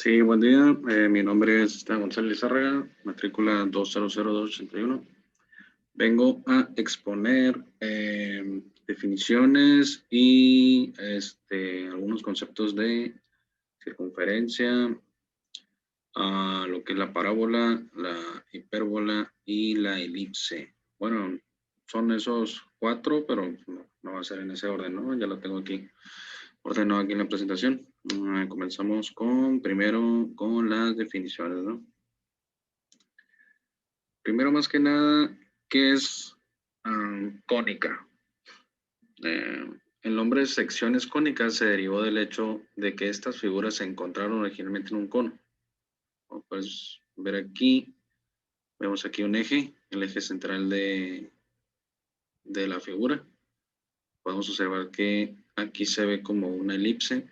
Sí, buen día. Mi nombre es Esteban González Lizárraga, matrícula 200281. Vengo a exponer definiciones y algunos conceptos de circunferencia, lo que es la parábola, la hipérbola y la elipse. Bueno, son esos cuatro, pero no va a ser en ese orden, ¿no? Ya lo tengo aquí ordenado aquí en la presentación. Comenzamos primero con las definiciones, ¿no? Primero, más que nada, ¿qué es cónica? El nombre de secciones cónicas se derivó del hecho de que estas figuras se encontraron originalmente en un cono. Como puedes ver aquí, vemos aquí un eje, el eje central de la figura. Podemos observar que aquí se ve como una elipse,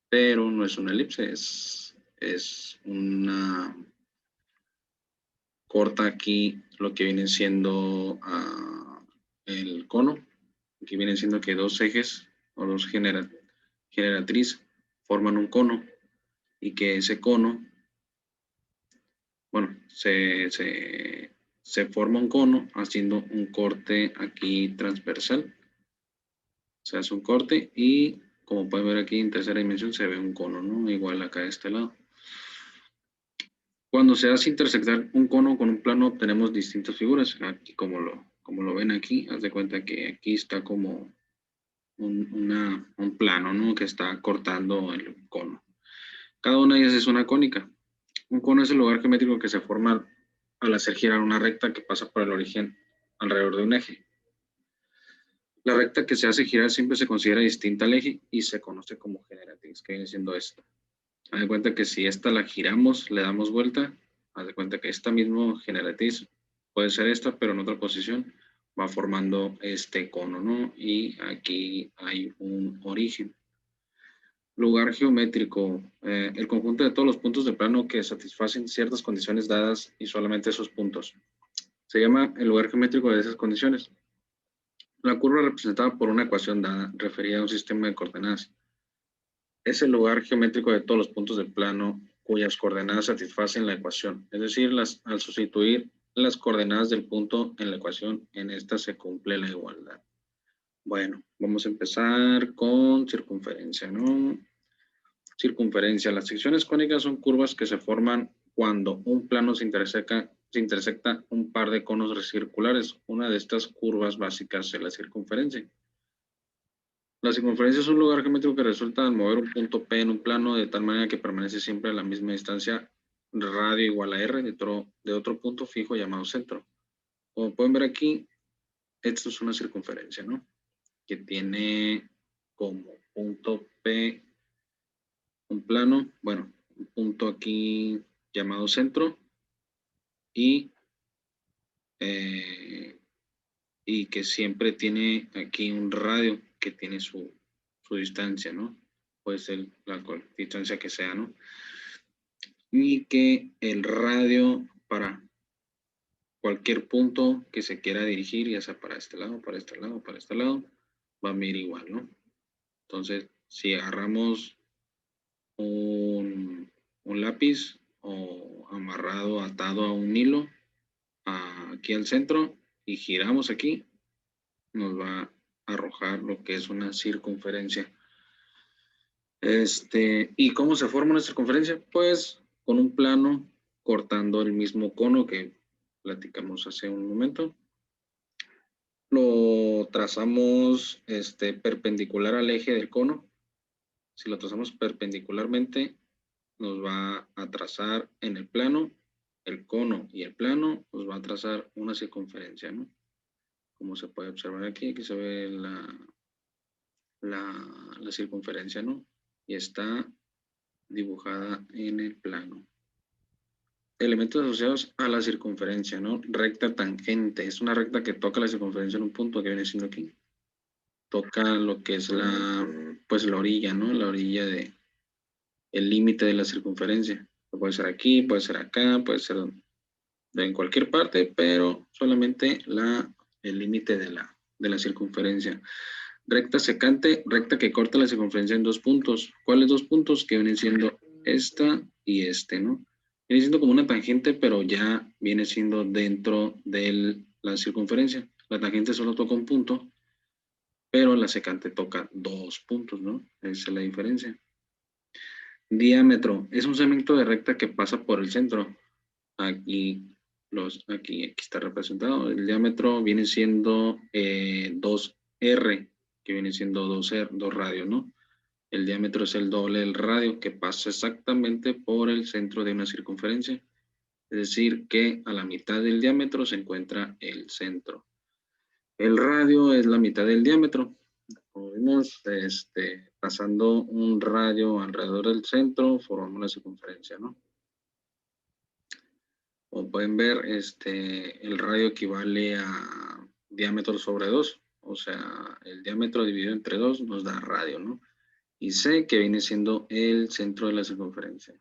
pero no es una elipse, es una corta aquí lo que viene siendo el cono. Aquí vienen siendo que dos ejes o dos generatrices forman un cono y que ese cono, bueno, se forma un cono haciendo un corte aquí transversal. Se hace un corte y como pueden ver aquí en tercera dimensión se ve un cono, ¿no? Igual acá de este lado. Cuando se hace intersectar un cono con un plano, tenemos distintas figuras. Aquí, como lo ven aquí, haz de cuenta que aquí está como un plano, ¿no? Que está cortando el cono. Cada una de ellas es una cónica. Un cono es el lugar geométrico que se forma al hacer girar una recta que pasa por el origen alrededor de un eje. La recta que se hace girar siempre se considera distinta al eje y se conoce como generatriz, que viene siendo esta. Haz de cuenta que si esta la giramos, le damos vuelta, haz de cuenta que esta misma generatriz puede ser esta, pero en otra posición va formando este cono, ¿no? Y aquí hay un origen. Lugar geométrico, el conjunto de todos los puntos de plano que satisfacen ciertas condiciones dadas y solamente esos puntos. Se llama el lugar geométrico de esas condiciones. La curva representada por una ecuación dada, referida a un sistema de coordenadas. Es el lugar geométrico de todos los puntos del plano cuyas coordenadas satisfacen la ecuación. Es decir, al sustituir las coordenadas del punto en la ecuación, en esta se cumple la igualdad. Bueno, vamos a empezar con circunferencia, ¿no? Circunferencia. Las secciones cónicas son curvas que se forman cuando un plano se intersecta un par de conos circulares. Una de estas curvas básicas es la circunferencia. La circunferencia es un lugar geométrico que resulta al mover un punto P en un plano de tal manera que permanece siempre a la misma distancia radio igual a R de otro punto fijo llamado centro. Como pueden ver aquí, esto es una circunferencia, ¿no? Que tiene como punto P un plano, bueno, un punto aquí llamado centro y, eh, y que siempre tiene aquí un radio que tiene su distancia, ¿no? Puede ser la distancia que sea, ¿no? Y que el radio para cualquier punto que se quiera dirigir, ya sea para este lado, para este lado, para este lado, va a medir igual, ¿no? Entonces, si agarramos un lápiz o amarrado, atado a un hilo, aquí al centro, y giramos aquí, nos va a arrojar lo que es una circunferencia. ¿Y cómo se forma una circunferencia? Pues con un plano cortando el mismo cono que platicamos hace un momento. Lo trazamos perpendicular al eje del cono. Si lo trazamos perpendicularmente, nos va a trazar en el plano, el cono y el plano, nos va a trazar una circunferencia, ¿no? Como se puede observar aquí, aquí se ve la circunferencia, ¿no? Y está dibujada en el plano. Elementos asociados a la circunferencia, ¿no? Recta tangente, es una recta que toca la circunferencia en un punto que viene siendo aquí. Toca lo que es pues la orilla, ¿no? La orilla el límite de la circunferencia. Puede ser aquí, puede ser acá, puede ser en cualquier parte, pero solamente el límite de la circunferencia. Recta secante, recta que corta la circunferencia en dos puntos. ¿Cuáles dos puntos? Que vienen siendo esta y este, ¿no? Viene siendo como una tangente, pero ya viene siendo dentro de la circunferencia. La tangente solo toca un punto, pero la secante toca 2 puntos, ¿no? Esa es la diferencia. Diámetro. Es un segmento de recta que pasa por el centro. Aquí está representado. El diámetro viene siendo 2R, que viene siendo 2 radios, ¿no? El diámetro es el doble del radio, que pasa exactamente por el centro de una circunferencia. Es decir, que a la mitad del diámetro se encuentra el centro. El radio es la mitad del diámetro. Como vimos, pasando un radio alrededor del centro, formamos la circunferencia, ¿no? Como pueden ver, el radio equivale a diámetro sobre 2. O sea, el diámetro dividido entre 2 nos da radio, ¿no? Y C, que viene siendo el centro de la circunferencia.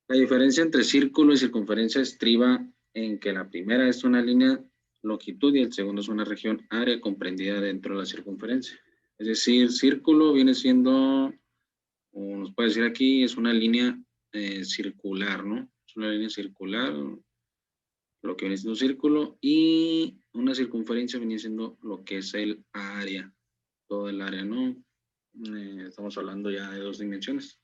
La diferencia entre círculo y circunferencia estriba en que la primera es una línea longitud y el segundo es una región área comprendida dentro de la circunferencia. Es decir, círculo viene siendo, como nos puede decir aquí, es una línea circular, ¿no? Es una línea circular, lo que viene siendo un círculo, y una circunferencia viene siendo lo que es el área, todo el área, ¿no? Estamos hablando ya de 2 dimensiones.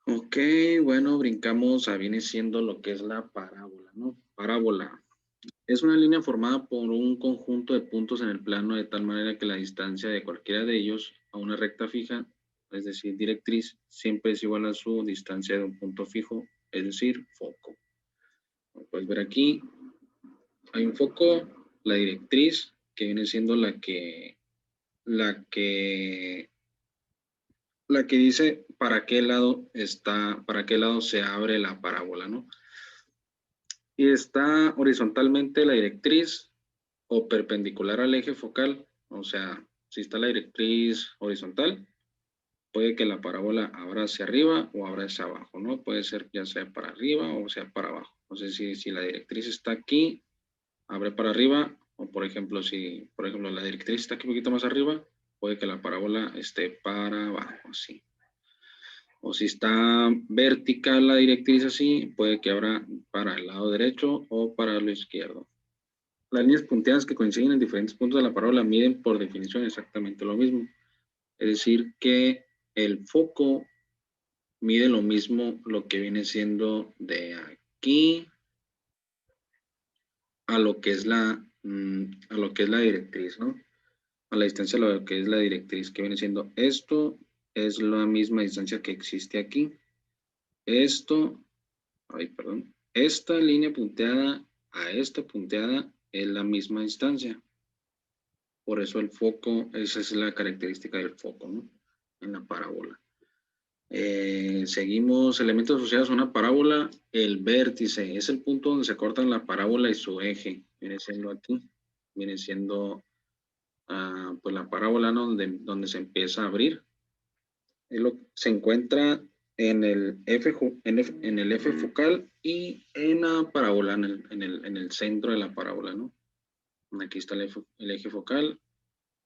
Ok, bueno, brincamos a viene siendo lo que es la parábola, ¿no? Parábola. Es una línea formada por un conjunto de puntos en el plano de tal manera que la distancia de cualquiera de ellos a una recta fija, es decir, directriz, siempre es igual a su distancia de un punto fijo, es decir, foco. Como puedes ver aquí, hay un foco, la directriz, que viene siendo la que dice para qué lado está, para qué lado se abre la parábola, ¿no? Y está horizontalmente la directriz o perpendicular al eje focal, o sea, si está la directriz horizontal, puede que la parábola abra hacia arriba o abra hacia abajo, ¿no? Puede ser ya sea para arriba o sea para abajo. Entonces, si la directriz está aquí, abre para arriba, o por ejemplo, si por ejemplo la directriz está aquí un poquito más arriba, puede que la parábola esté para abajo, así. O si está vertical la directriz así, puede que abra para el lado derecho o para el izquierdo. Las líneas punteadas que coinciden en diferentes puntos de la parábola miden por definición exactamente lo mismo. Es decir, que el foco mide lo mismo lo que viene siendo de aquí a lo que es a lo que es la directriz, ¿no? A la distancia a lo que es la directriz, que viene siendo esto, es la misma distancia que existe aquí. Esto, ay, perdón, esta línea punteada a esta punteada es la misma distancia. Por eso el foco, esa es la característica del foco, ¿no? En la parábola. Seguimos elementos asociados a una parábola. El vértice es el punto donde se cortan la parábola y su eje. Viene siendo aquí. Viene siendo pues la parábola, ¿no? Donde se empieza a abrir. Se encuentra en el en el F focal y en la parábola, en el centro de la parábola, ¿no? Aquí está el eje focal.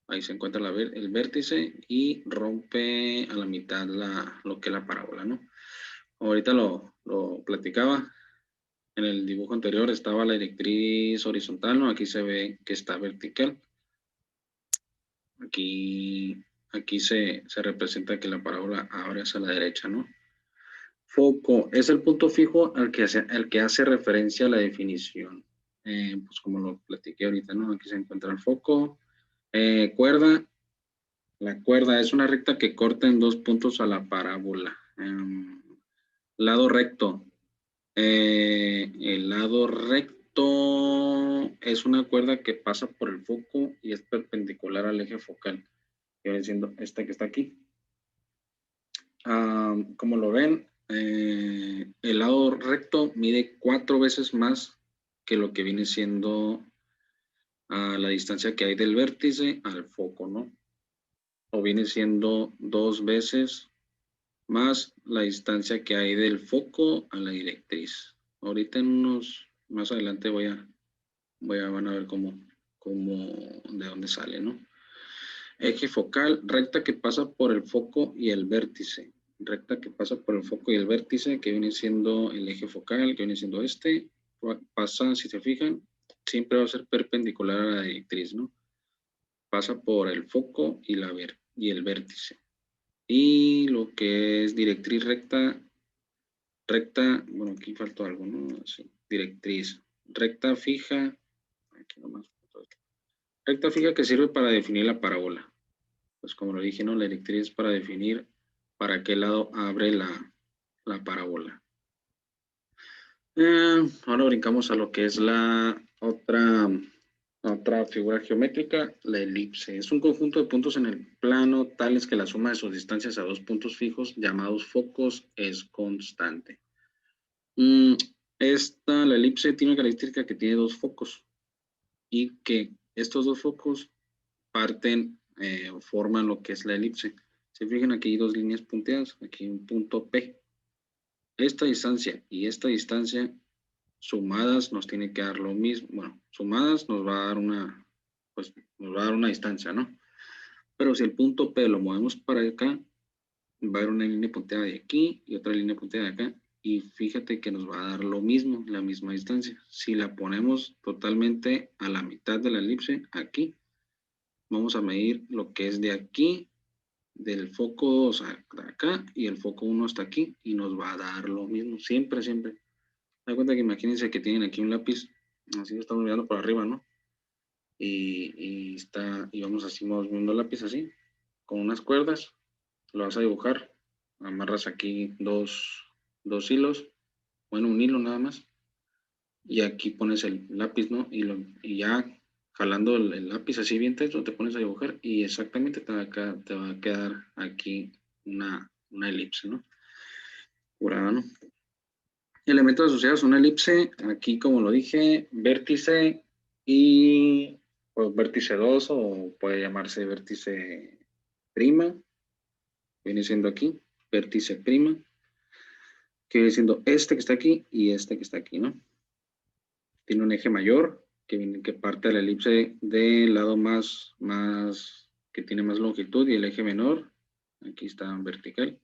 Ahí se encuentra el vértice y rompe a la mitad lo que es la parábola, ¿no? Ahorita lo platicaba. En el dibujo anterior estaba la directriz horizontal, ¿no? Aquí se ve que está vertical. Aquí se representa que la parábola abre hacia la derecha, ¿no? Foco es el punto fijo al que hace referencia a la definición. Pues como lo platiqué ahorita, ¿no? Aquí se encuentra el foco. Cuerda. La cuerda es una recta que corta en 2 puntos a la parábola. Lado recto. El lado recto es una cuerda que pasa por el foco y es perpendicular al eje focal, que viene siendo esta que está aquí. Como lo ven, el lado recto mide 4 veces más que lo que viene siendo la distancia que hay del vértice al foco, ¿no? O viene siendo 2 veces más la distancia que hay del foco a la directriz. Ahorita más adelante van a ver de dónde sale, ¿no? Eje focal, recta que pasa por el foco y el vértice. recta que pasa por el foco y el vértice, que viene siendo el eje focal, que viene siendo este, pasa, si se fijan, siempre va a ser perpendicular a la directriz, ¿no? Pasa por el foco y, y el vértice. Y lo que es directriz recta, bueno, aquí faltó algo, ¿no? Sí, directriz. Recta fija, aquí nomás. Recta fija que sirve para definir la parábola. Pues como lo dije, ¿no? La directriz es para definir para qué lado abre la parábola. Ahora brincamos a lo que es la otra figura geométrica, la elipse. Es un conjunto de puntos en el plano tales que la suma de sus distancias a dos puntos fijos llamados focos es constante. La elipse tiene una característica que tiene dos focos y que estos dos focos parten o forman lo que es la elipse. Se fijan aquí hay dos líneas punteadas, aquí un punto P. Esta distancia y esta distancia sumadas nos tiene que dar lo mismo. Bueno, sumadas nos va a dar nos va a dar una distancia, ¿no? Pero si el punto P lo movemos para acá, va a haber una línea punteada de aquí y otra línea punteada de acá. Y fíjate que nos va a dar lo mismo, la misma distancia. Si la ponemos totalmente a la mitad de la elipse, aquí, vamos a medir lo que es de aquí, del foco 2 hasta acá, y el foco 1 hasta aquí, y nos va a dar lo mismo, siempre, siempre. Da cuenta que imagínense que tienen aquí un lápiz, así lo estamos mirando por arriba, ¿no? Y vamos así moviendo el lápiz así, con unas cuerdas, lo vas a dibujar, amarras aquí dos hilos, bueno, un hilo nada más, y aquí pones el lápiz, ¿no? Y ya jalando el lápiz así bien teso, te pones a dibujar y exactamente te va a quedar aquí una elipse, ¿no? Curada, ¿no? Elementos asociados a una elipse, aquí como lo dije, vértice y pues, vértice 2 o puede llamarse vértice prima, viene siendo aquí, vértice prima, que viene siendo este que está aquí y este que está aquí, ¿no? Tiene un eje mayor que parte de la elipse del lado que tiene más longitud y el eje menor, aquí está en vertical.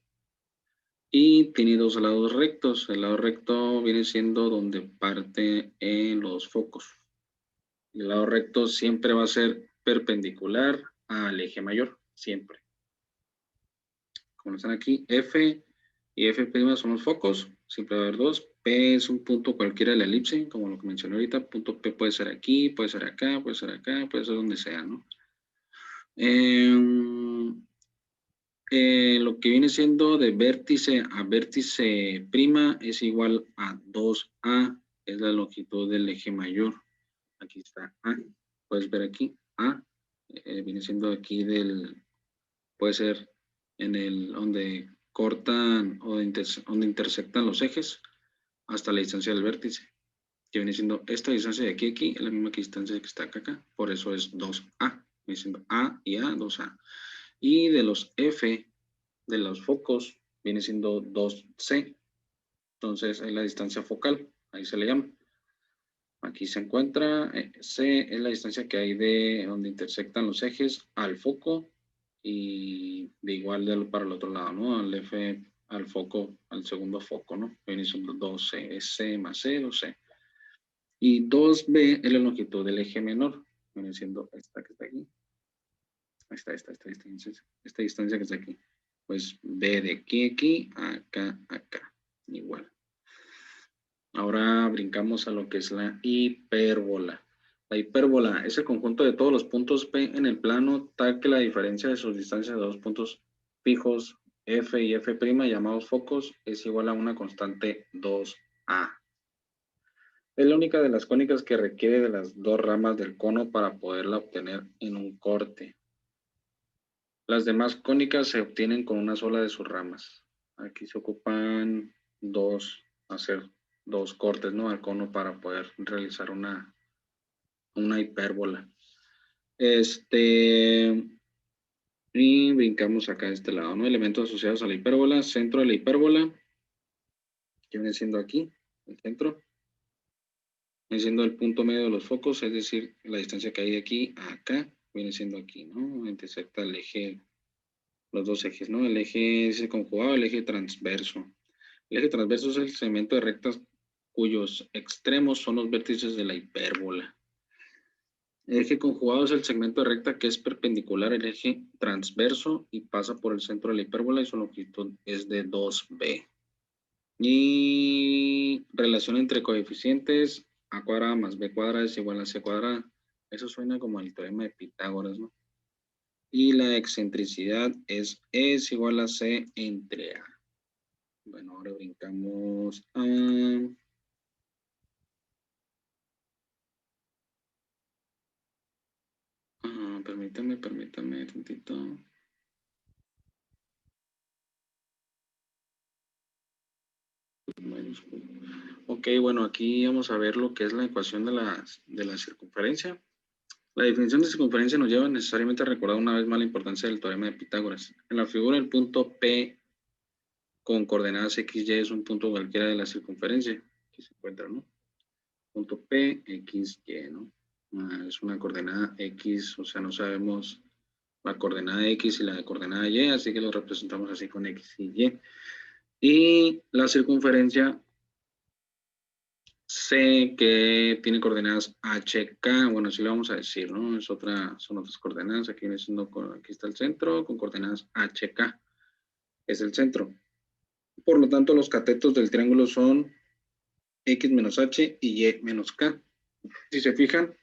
Y tiene dos lados rectos. El lado recto viene siendo donde parte en los focos. El lado recto siempre va a ser perpendicular al eje mayor, siempre. Como están aquí, F y F' son los focos, siempre va a haber dos. P es un punto cualquiera de la elipse, como lo que mencioné ahorita. Punto P puede ser aquí, puede ser acá, puede ser acá, puede ser donde sea, ¿no? Lo que viene siendo de vértice a vértice prima es igual a 2A, es la longitud del eje mayor. Aquí está A, puedes ver aquí, A, viene siendo aquí puede ser en el donde cortan o donde intersectan los ejes hasta la distancia del vértice, que viene siendo esta distancia de aquí a aquí, es la misma que distancia que está acá, por eso es 2A, viene siendo A y A, 2A. Y de los F, de los focos, viene siendo 2C, entonces es la distancia focal, ahí se le llama. Aquí se encuentra, C es la distancia que hay de donde intersectan los ejes al foco y de igual para el otro lado, ¿no? Al F, al foco, al segundo foco, ¿no? Viene siendo 2C, es C más C, 2C. Y 2B es la longitud del eje menor, viene siendo esta que está aquí. Esta distancia que está aquí. Pues B de aquí a aquí, acá, acá, igual. Ahora brincamos a lo que es la hipérbola. La hipérbola es el conjunto de todos los puntos P en el plano tal que la diferencia de sus distancias de dos puntos fijos F y F' llamados focos es igual a una constante 2A. Es la única de las cónicas que requiere de las dos ramas del cono para poderla obtener en un corte. Las demás cónicas se obtienen con una sola de sus ramas. Aquí se ocupan hacer dos cortes, ¿no? Al cono para poder realizar una hipérbola. Y brincamos acá de este lado, ¿no? Elementos asociados a la hipérbola, centro de la hipérbola, que viene siendo aquí, el centro, viene siendo el punto medio de los focos, es decir, la distancia que hay de aquí a acá, viene siendo aquí, ¿no? Intersecta el eje los dos ejes, ¿no? El eje es el conjugado, el eje transverso. El eje transverso es el segmento de rectas cuyos extremos son los vértices de la hipérbola. El eje conjugado es el segmento de recta que es perpendicular al eje transverso y pasa por el centro de la hipérbola y su longitud es de 2b. Y relación entre coeficientes, a cuadrada más b cuadrada es igual a c cuadrada. Eso suena como el teorema de Pitágoras, ¿no? Y la excentricidad es igual a c entre a. Bueno, ahora brincamos a... permítame tantito. Ok, bueno, aquí vamos a ver lo que es la ecuación de la circunferencia. La definición de circunferencia nos lleva necesariamente a recordar una vez más la importancia del teorema de Pitágoras. En la figura, el punto P con coordenadas x, y es un punto cualquiera de la circunferencia que se encuentra, ¿no? Punto P, x, y, ¿no? Es una coordenada x, o sea, no sabemos la coordenada x y la coordenada y, así que lo representamos así con x y y. Y la circunferencia C, que tiene coordenadas HK, bueno, así lo vamos a decir, ¿no? Son otras coordenadas, aquí está el centro con coordenadas HK, es el centro. Por lo tanto, los catetos del triángulo son x menos h y y menos k. Si se fijan,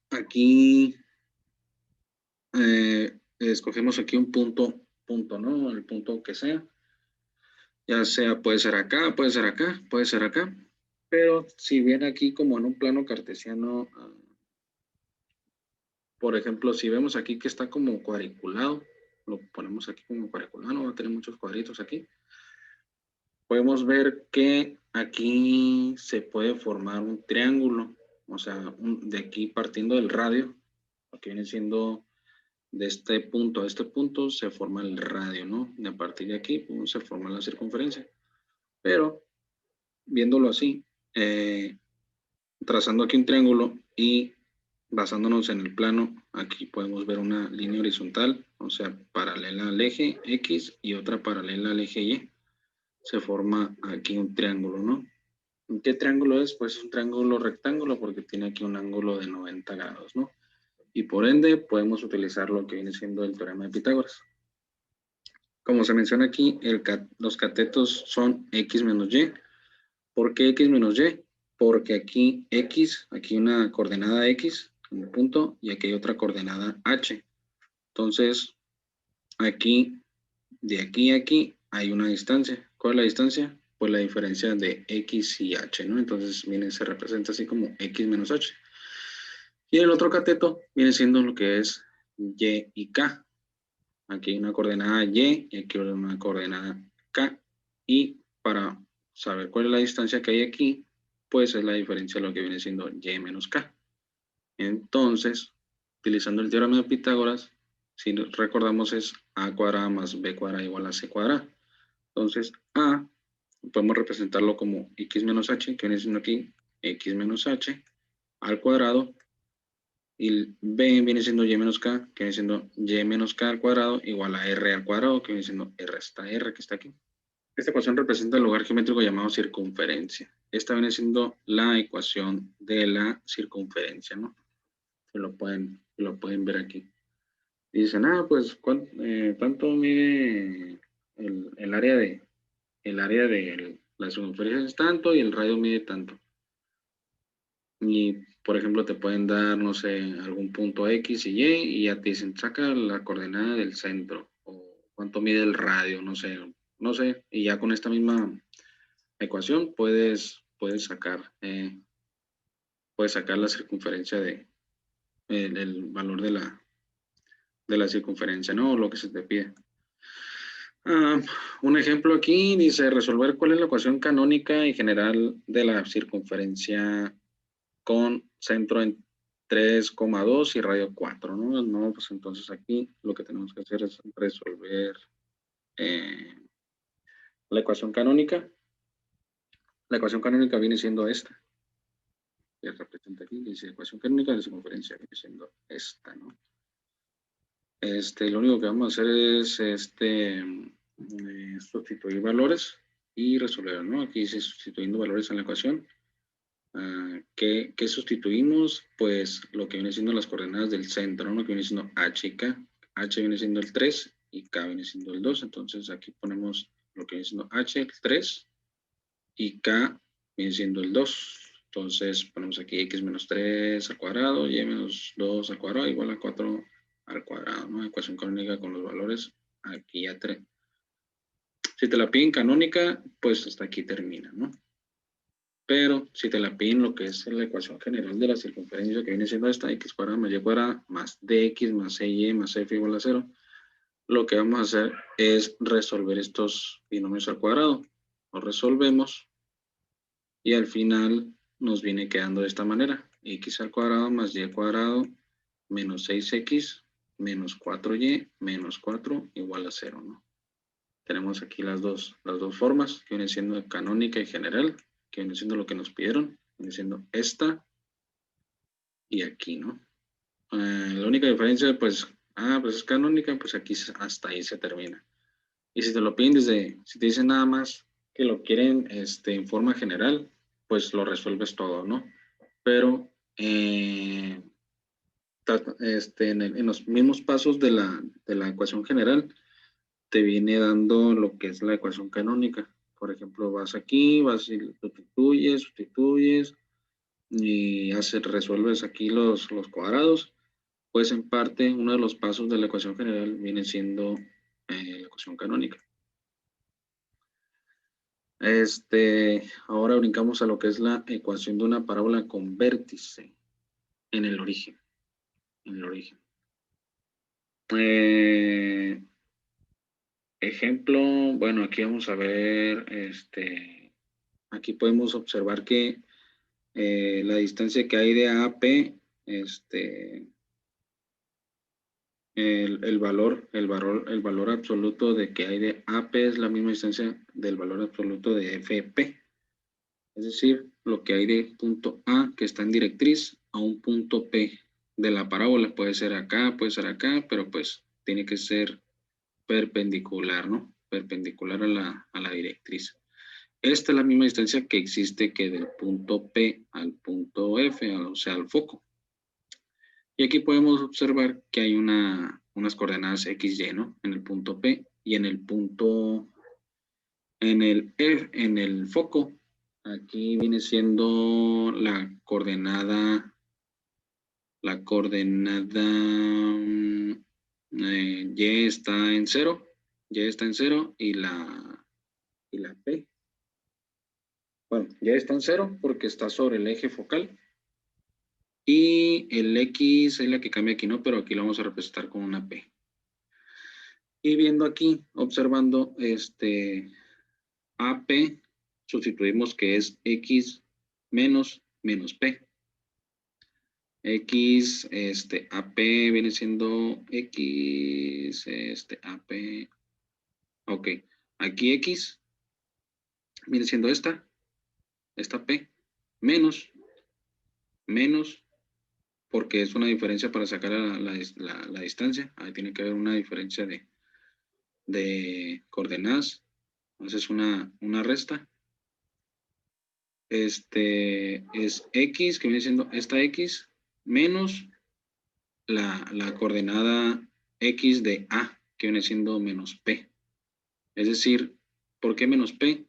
aquí escogemos aquí un punto, ¿no? El punto que sea. Ya sea, puede ser acá, puede ser acá, puede ser acá. Pero si viene aquí como en un plano cartesiano, por ejemplo, si vemos aquí que está como cuadriculado, lo ponemos aquí como cuadriculado, no va a tener muchos cuadritos aquí. Podemos ver que aquí se puede formar un triángulo, o sea, de aquí partiendo del radio, lo que viene siendo de este punto a este punto, se forma el radio, ¿no? Y a partir de aquí pues, se forma la circunferencia. Pero, viéndolo así, trazando aquí un triángulo y basándonos en el plano, aquí podemos ver una línea horizontal, o sea, paralela al eje X y otra paralela al eje Y. Se forma aquí un triángulo, ¿no? ¿Qué triángulo es? Pues es un triángulo rectángulo porque tiene aquí un ángulo de 90 grados, ¿no? Y por ende podemos utilizar lo que viene siendo el teorema de Pitágoras. Como se menciona aquí, los catetos son X menos Y. ¿Por qué X menos Y? Porque aquí X, aquí una coordenada X, un punto, y aquí hay otra coordenada H. Entonces, aquí, de aquí a aquí, hay una distancia. ¿Cuál es la distancia? Pues la diferencia de X y H, ¿no? Entonces, se representa así como X menos H. Y el otro cateto viene siendo lo que es Y y K. Aquí hay una coordenada Y y aquí una coordenada K. Y para saber cuál es la distancia que hay aquí, pues es la diferencia de lo que viene siendo Y menos K. Entonces, utilizando el teorema de Pitágoras, si recordamos es A cuadrada más B cuadrada igual a C cuadrada. Entonces, A podemos representarlo como X menos H, que viene siendo aquí X menos H al cuadrado, y B viene siendo Y menos K, que viene siendo Y menos K al cuadrado, igual a R al cuadrado, que viene siendo R que está aquí. Esta ecuación representa el lugar geométrico llamado circunferencia. Esta viene siendo la ecuación de la circunferencia, ¿no? Lo pueden ver aquí. Dicen, pues, ¿cuánto mide el área de la circunferencia es tanto y el radio mide tanto? Y, por ejemplo, te pueden dar, no sé, algún punto X y ya te dicen, saca la coordenada del centro, o cuánto mide el radio, no sé, y ya con esta misma ecuación puedes sacar la circunferencia el valor de la circunferencia, ¿no? O lo que se te pide. Un ejemplo aquí dice resolver cuál es la ecuación canónica y general de la circunferencia con centro en 3,2 y radio 4, ¿no? No, pues entonces aquí lo que tenemos que hacer es resolver la ecuación canónica. La ecuación canónica viene siendo esta. Que representa aquí, dice ecuación canónica de circunferencia, viene siendo esta, ¿no? Lo único que vamos a hacer es sustituir valores y resolver, ¿no? Aquí dice sustituyendo valores en la ecuación. ¿Qué sustituimos? Pues lo que viene siendo las coordenadas del centro, ¿no? Que viene siendo H y K. H viene siendo el 3 y K viene siendo el 2. Entonces aquí ponemos lo que viene siendo H, el 3, y K viene siendo el 2. Entonces ponemos aquí X menos 3 al cuadrado, Y menos 2 al cuadrado, igual a 4 al cuadrado, ¿no? Ecuación canónica con los valores aquí a 3. Si te la piden canónica, pues hasta aquí termina, ¿no? Pero si te la piden lo que es la ecuación general de la circunferencia, que viene siendo esta, x cuadrada más y cuadrada más dx más y más f igual a 0, lo que vamos a hacer es resolver estos binomios al cuadrado. Los resolvemos y al final nos viene quedando de esta manera. X al cuadrado más y al cuadrado menos 6x menos 4y menos 4 igual a 0, ¿no? Tenemos aquí las dos formas, que vienen siendo canónica y general, que viene siendo lo que nos pidieron, viene siendo esta y aquí, ¿no? La única diferencia, pues es canónica, pues aquí hasta ahí se termina. Y si te lo piden si te dicen nada más que lo quieren en forma general, pues lo resuelves todo, ¿no? Pero en los mismos pasos de la ecuación general, te viene dando lo que es la ecuación canónica. Por ejemplo, vas aquí, vas y sustituyes y resuelves aquí los cuadrados. Pues en parte, uno de los pasos de la ecuación general viene siendo la ecuación canónica. Ahora brincamos a lo que es la ecuación de una parábola con vértice en el origen. Ejemplo, bueno, aquí vamos a ver, aquí podemos observar que la distancia que hay de A a P, el valor absoluto de que hay de AP es la misma distancia del valor absoluto de FP. Es decir, lo que hay de punto A que está en directriz a un punto P de la parábola. Puede ser acá, pero pues tiene que ser perpendicular, ¿no? Perpendicular a la directriz. Esta es la misma distancia que existe que del punto P al punto F, o sea, al foco. Y aquí podemos observar que hay unas coordenadas XY, ¿no? En el punto P y en el punto, en el foco, aquí viene siendo la coordenada, Y está en 0, y la P. Bueno, Y está en 0 porque está sobre el eje focal. Y el X es la que cambia aquí, ¿no? Pero aquí lo vamos a representar con una P. Y viendo aquí, observando AP, sustituimos que es X menos P. X, AP viene siendo X, AP. Ok, aquí X viene siendo esta P, menos, porque es una diferencia para sacar la distancia. Ahí tiene que haber una diferencia de coordenadas. Entonces una resta. Es X, que viene siendo esta X, menos la coordenada X de A, que viene siendo menos P. Es decir, ¿por qué menos P?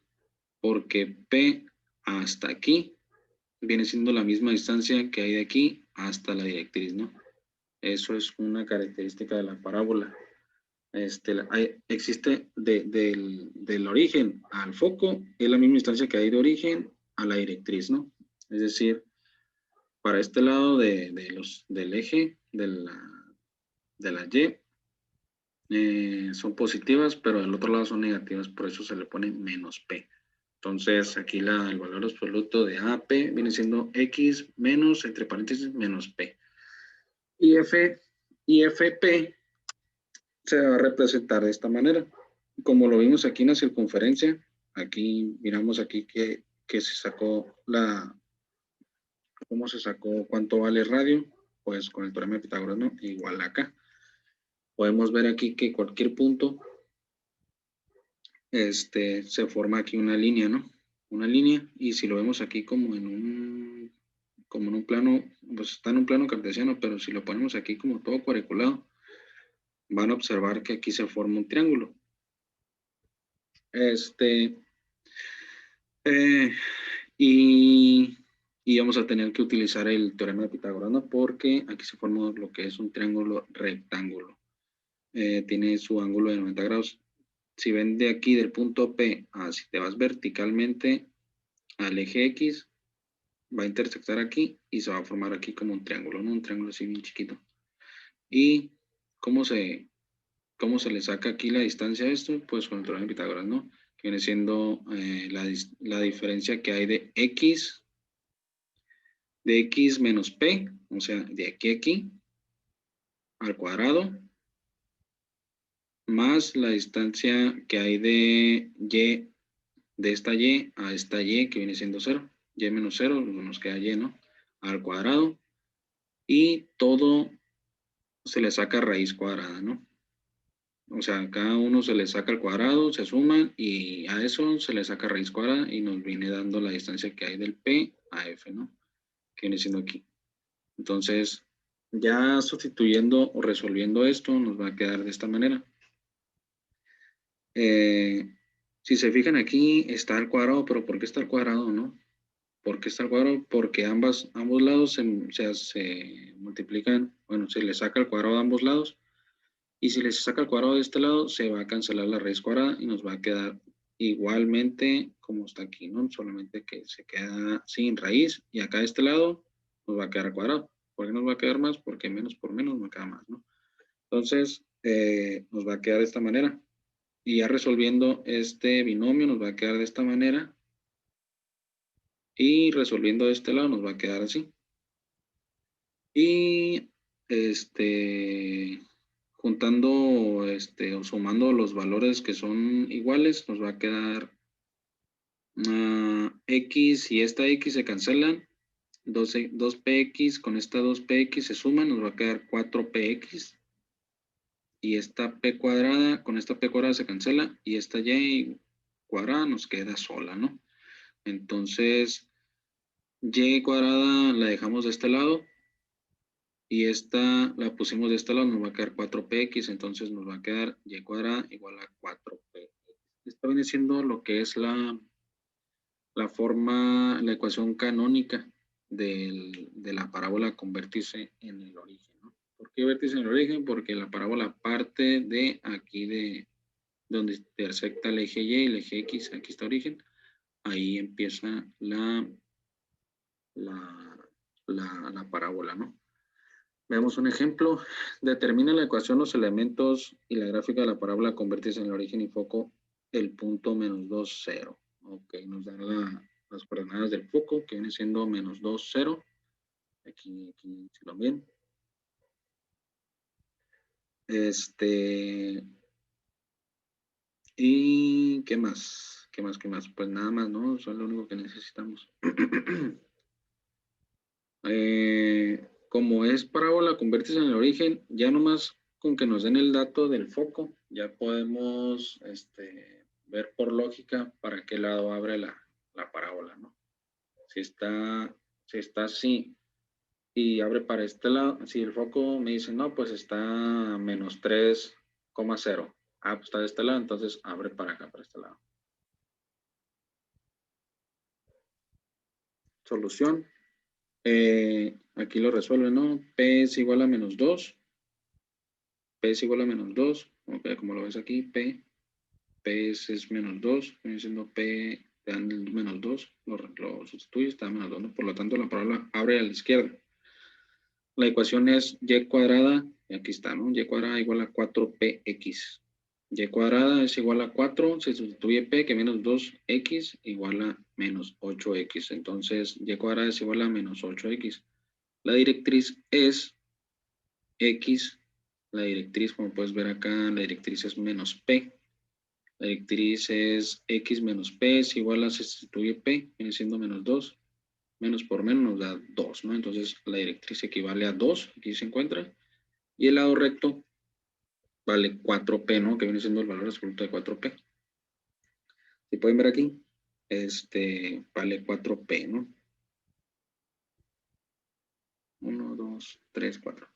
Porque P hasta aquí viene siendo la misma distancia que hay de aquí hasta la directriz, ¿no? Eso es una característica de la parábola. Existe del origen al foco, es la misma distancia que hay de origen a la directriz, ¿no? Es decir, para este lado del eje, de la Y, son positivas, pero del otro lado son negativas, por eso se le pone menos P. Entonces, aquí el valor absoluto de AP viene siendo X menos, entre paréntesis, menos P. Y FP se va a representar de esta manera. Como lo vimos aquí en la circunferencia, aquí miramos aquí que se sacó ¿cómo se sacó cuánto vale radio? Pues con el teorema de Pitágoras, ¿no? Igual acá. podemos ver aquí que cualquier punto se forma aquí una línea, ¿no? Una línea, y si lo vemos aquí como en un plano, pues está en un plano cartesiano, pero si lo ponemos aquí como todo cuadriculado, van a observar que aquí se forma un triángulo. Eh, y vamos a tener que utilizar el teorema de Pitágoras, ¿no? Porque aquí se forma lo que es un triángulo rectángulo. Tiene su ángulo de 90 grados. Si ven de aquí del punto P, si te vas verticalmente al eje X, va a intersectar aquí y se va a formar aquí como un triángulo, ¿no? Un triángulo así bien chiquito. ¿Y cómo se le saca aquí la distancia a esto? Pues con el teorema de Pitágoras, ¿no? Que viene siendo la diferencia que hay de X menos P, o sea, de aquí a aquí, al cuadrado, más la distancia que hay de Y, de esta Y a esta Y, que viene siendo 0. Y menos 0, nos queda Y, ¿no? Al cuadrado. Y todo se le saca raíz cuadrada, ¿no? O sea, cada uno se le saca al cuadrado, se suman, y a eso se le saca raíz cuadrada y nos viene dando la distancia que hay del P a F, ¿no? Que viene siendo aquí. Entonces, ya sustituyendo o resolviendo esto, nos va a quedar de esta manera. Si se fijan aquí, está al cuadrado, pero ¿por qué está al cuadrado, no? ¿Por qué está al cuadrado? Porque ambos lados se multiplican, bueno, se le saca el cuadrado a ambos lados, y si les saca el cuadrado de este lado, se va a cancelar la raíz cuadrada y nos va a quedar igualmente como está aquí, ¿no? Solamente que se queda sin raíz, y acá de este lado nos va a quedar cuadrado. ¿Por qué nos va a quedar más? Porque menos por menos me queda más, ¿no? Entonces, nos va a quedar de esta manera. Y ya resolviendo este binomio nos va a quedar de esta manera. Y resolviendo de este lado nos va a quedar así. Y juntando o sumando los valores que son iguales, nos va a quedar X, y esta X se cancelan. 2px con esta 2px se suman, nos va a quedar 4px. Y esta p cuadrada con esta p cuadrada se cancela, y esta y cuadrada nos queda sola, ¿no? Entonces, y cuadrada la dejamos de este lado, y esta la pusimos de este lado, nos va a quedar 4px, entonces nos va a quedar y cuadrada igual a 4p. Esto viene siendo lo que es la la ecuación canónica de la parábola con vértice en el origen, ¿no? ¿Por qué vértice en el origen? Porque la parábola parte de aquí, de donde intersecta el eje Y y el eje X, aquí está origen, ahí empieza la parábola, ¿no? Veamos un ejemplo. Determina la ecuación, los elementos y la gráfica de la parábola con vértice en el origen y foco, el punto menos 2, 0. Ok, nos dan las coordenadas del foco, que viene siendo menos 2, 0. Aquí si lo ven. ¿Y qué más? ¿Qué más? ¿Qué más? Pues nada más, ¿no? Eso es lo único que necesitamos. Como es parábola con vértice en el origen, ya nomás con que nos den el dato del foco, ya podemos ver por lógica para qué lado abre la parábola, ¿no? Si está así y abre para este lado, si el foco me dice, no, pues está menos 3,0. Pues está de este lado, entonces abre para acá, para este lado. Solución. Aquí lo resuelve, ¿no? P es igual a menos 2. P es igual a menos 2. Okay, como lo ves aquí, P es menos 2. Viene siendo P, te dan el menos 2. Lo sustituyes, te da menos 2, ¿no? Por lo tanto, la parábola abre a la izquierda. La ecuación es y cuadrada, y aquí está, ¿no? Y cuadrada igual a 4px. Y cuadrada es igual a 4, se sustituye p, que menos 2x igual a menos 8x. Entonces, y cuadrada es igual a menos 8x. La directriz es x. La directriz, como puedes ver acá, la directriz es menos p. La directriz es x menos p es igual a, se sustituye p, viene siendo menos 2. Menos por menos nos da 2, ¿no? Entonces la directriz equivale a 2, aquí se encuentra. Y el lado recto vale 4P, ¿no? Que viene siendo el valor absoluto de 4P. Si pueden ver aquí, vale 4P, ¿no? 1, 2, 3, 4.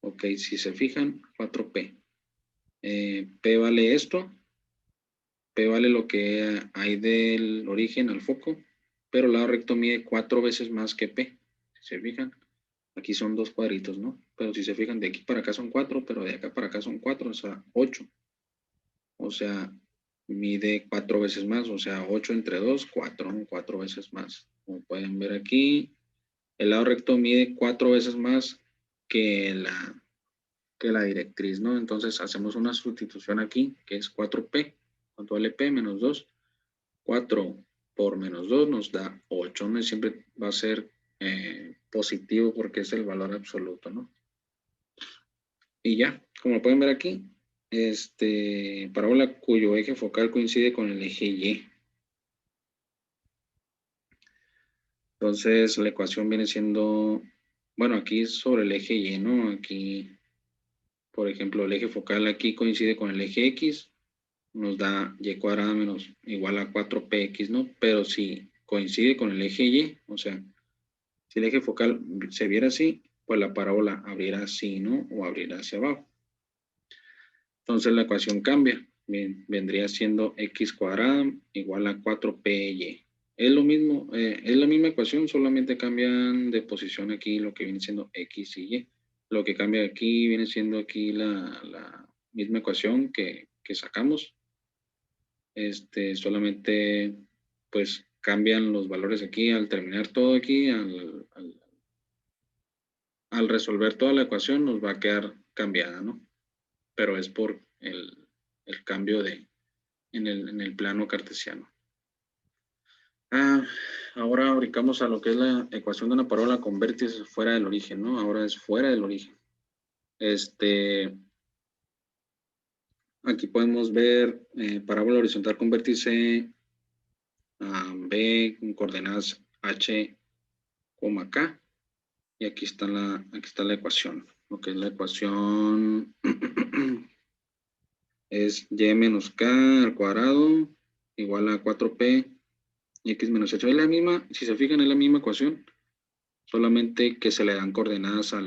Ok, si se fijan, 4P. P vale esto, P vale lo que hay del origen al foco, pero el lado recto mide 4 veces más que P. Si se fijan, aquí son 2 cuadritos, ¿no? Pero si se fijan, de aquí para acá son 4, pero de acá para acá son 4, o sea, 8. O sea, mide 4 veces más, o sea, 8 entre 2, 4, ¿no? 4 veces más. Como pueden ver aquí, el lado recto mide 4 veces más que la directriz, ¿no? Entonces hacemos una sustitución aquí, que es 4P. ¿Cuánto vale P? Menos 2. 4 por menos 2 nos da 8, ¿no? Y siempre va a ser positivo porque es el valor absoluto, ¿no? Y ya, como pueden ver aquí, parábola cuyo eje focal coincide con el eje Y. Entonces la ecuación viene siendo, bueno, aquí es sobre el eje Y, ¿no? Aquí, por ejemplo, el eje focal aquí coincide con el eje X, nos da y cuadrada menos igual a 4px, ¿no? Pero si coincide con el eje Y, o sea, si el eje focal se viera así, pues la parábola abrirá así, ¿no? O abrirá hacia abajo. Entonces la ecuación cambia. Bien, vendría siendo x cuadrada igual a 4py. Es lo mismo, es la misma ecuación, solamente cambian de posición aquí lo que viene siendo x y y. Lo que cambia aquí viene siendo aquí la misma ecuación que sacamos. Solamente pues cambian los valores aquí al terminar todo aquí, al resolver toda la ecuación nos va a quedar cambiada, ¿no? Pero es por el cambio en el plano cartesiano. Ahora brincamos a lo que es la ecuación de una parábola con vértices fuera del origen, ¿no? Ahora es fuera del origen. Aquí podemos ver parábola horizontal con vértice B con coordenadas H, K. Y aquí está la ecuación. Lo que es la ecuación es y menos k al cuadrado igual a 4p y x menos 8. Es la misma, si se fijan, es la misma ecuación, solamente que se le dan coordenadas a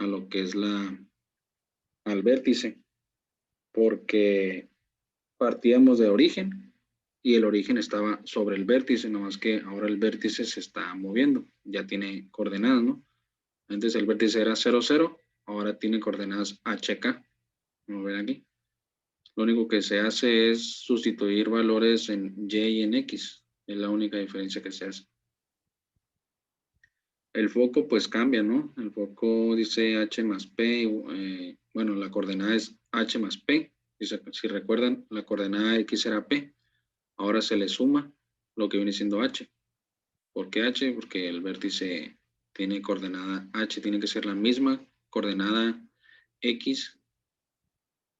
lo que es al vértice, porque partíamos de origen y el origen estaba sobre el vértice, nomás que ahora el vértice se está moviendo, ya tiene coordenadas, ¿no? Antes el vértice era 0, 0, ahora tiene coordenadas HK, como ven aquí. Lo único que se hace es sustituir valores en Y y en X, es la única diferencia que se hace. El foco pues cambia, ¿no? El foco dice H más P, bueno, la coordenada es H más P, si recuerdan, la coordenada X era P, ahora se le suma lo que viene siendo H. ¿Por qué H? Porque el vértice tiene coordenada H, tiene que ser la misma coordenada X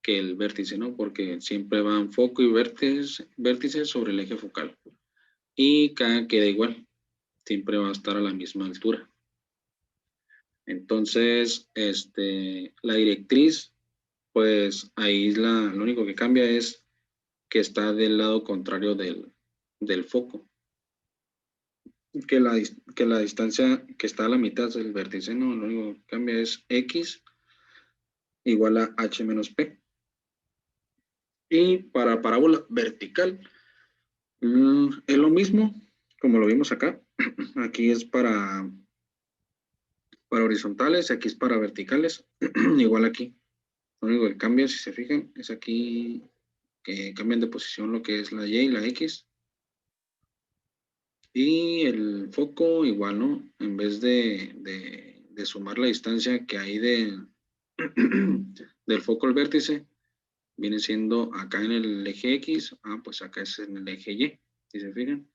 que el vértice, ¿no? Porque siempre van foco y vértice sobre el eje focal. Y K queda igual, siempre va a estar a la misma altura. Entonces, la directriz, pues ahí lo único que cambia es que está del lado contrario del foco. Que la distancia que está a la mitad del vértice, no, lo único que cambia es X igual a H menos P. Y para parábola vertical, es lo mismo, como lo vimos acá. Aquí es para horizontales, aquí es para verticales. Igual aquí. Lo único que cambia, si se fijan, es aquí que cambian de posición lo que es la Y y la X. Y el foco igual, ¿no? En vez de sumar la distancia que hay del foco al vértice, viene siendo acá en el eje X, pues acá es en el eje Y, si se fijan.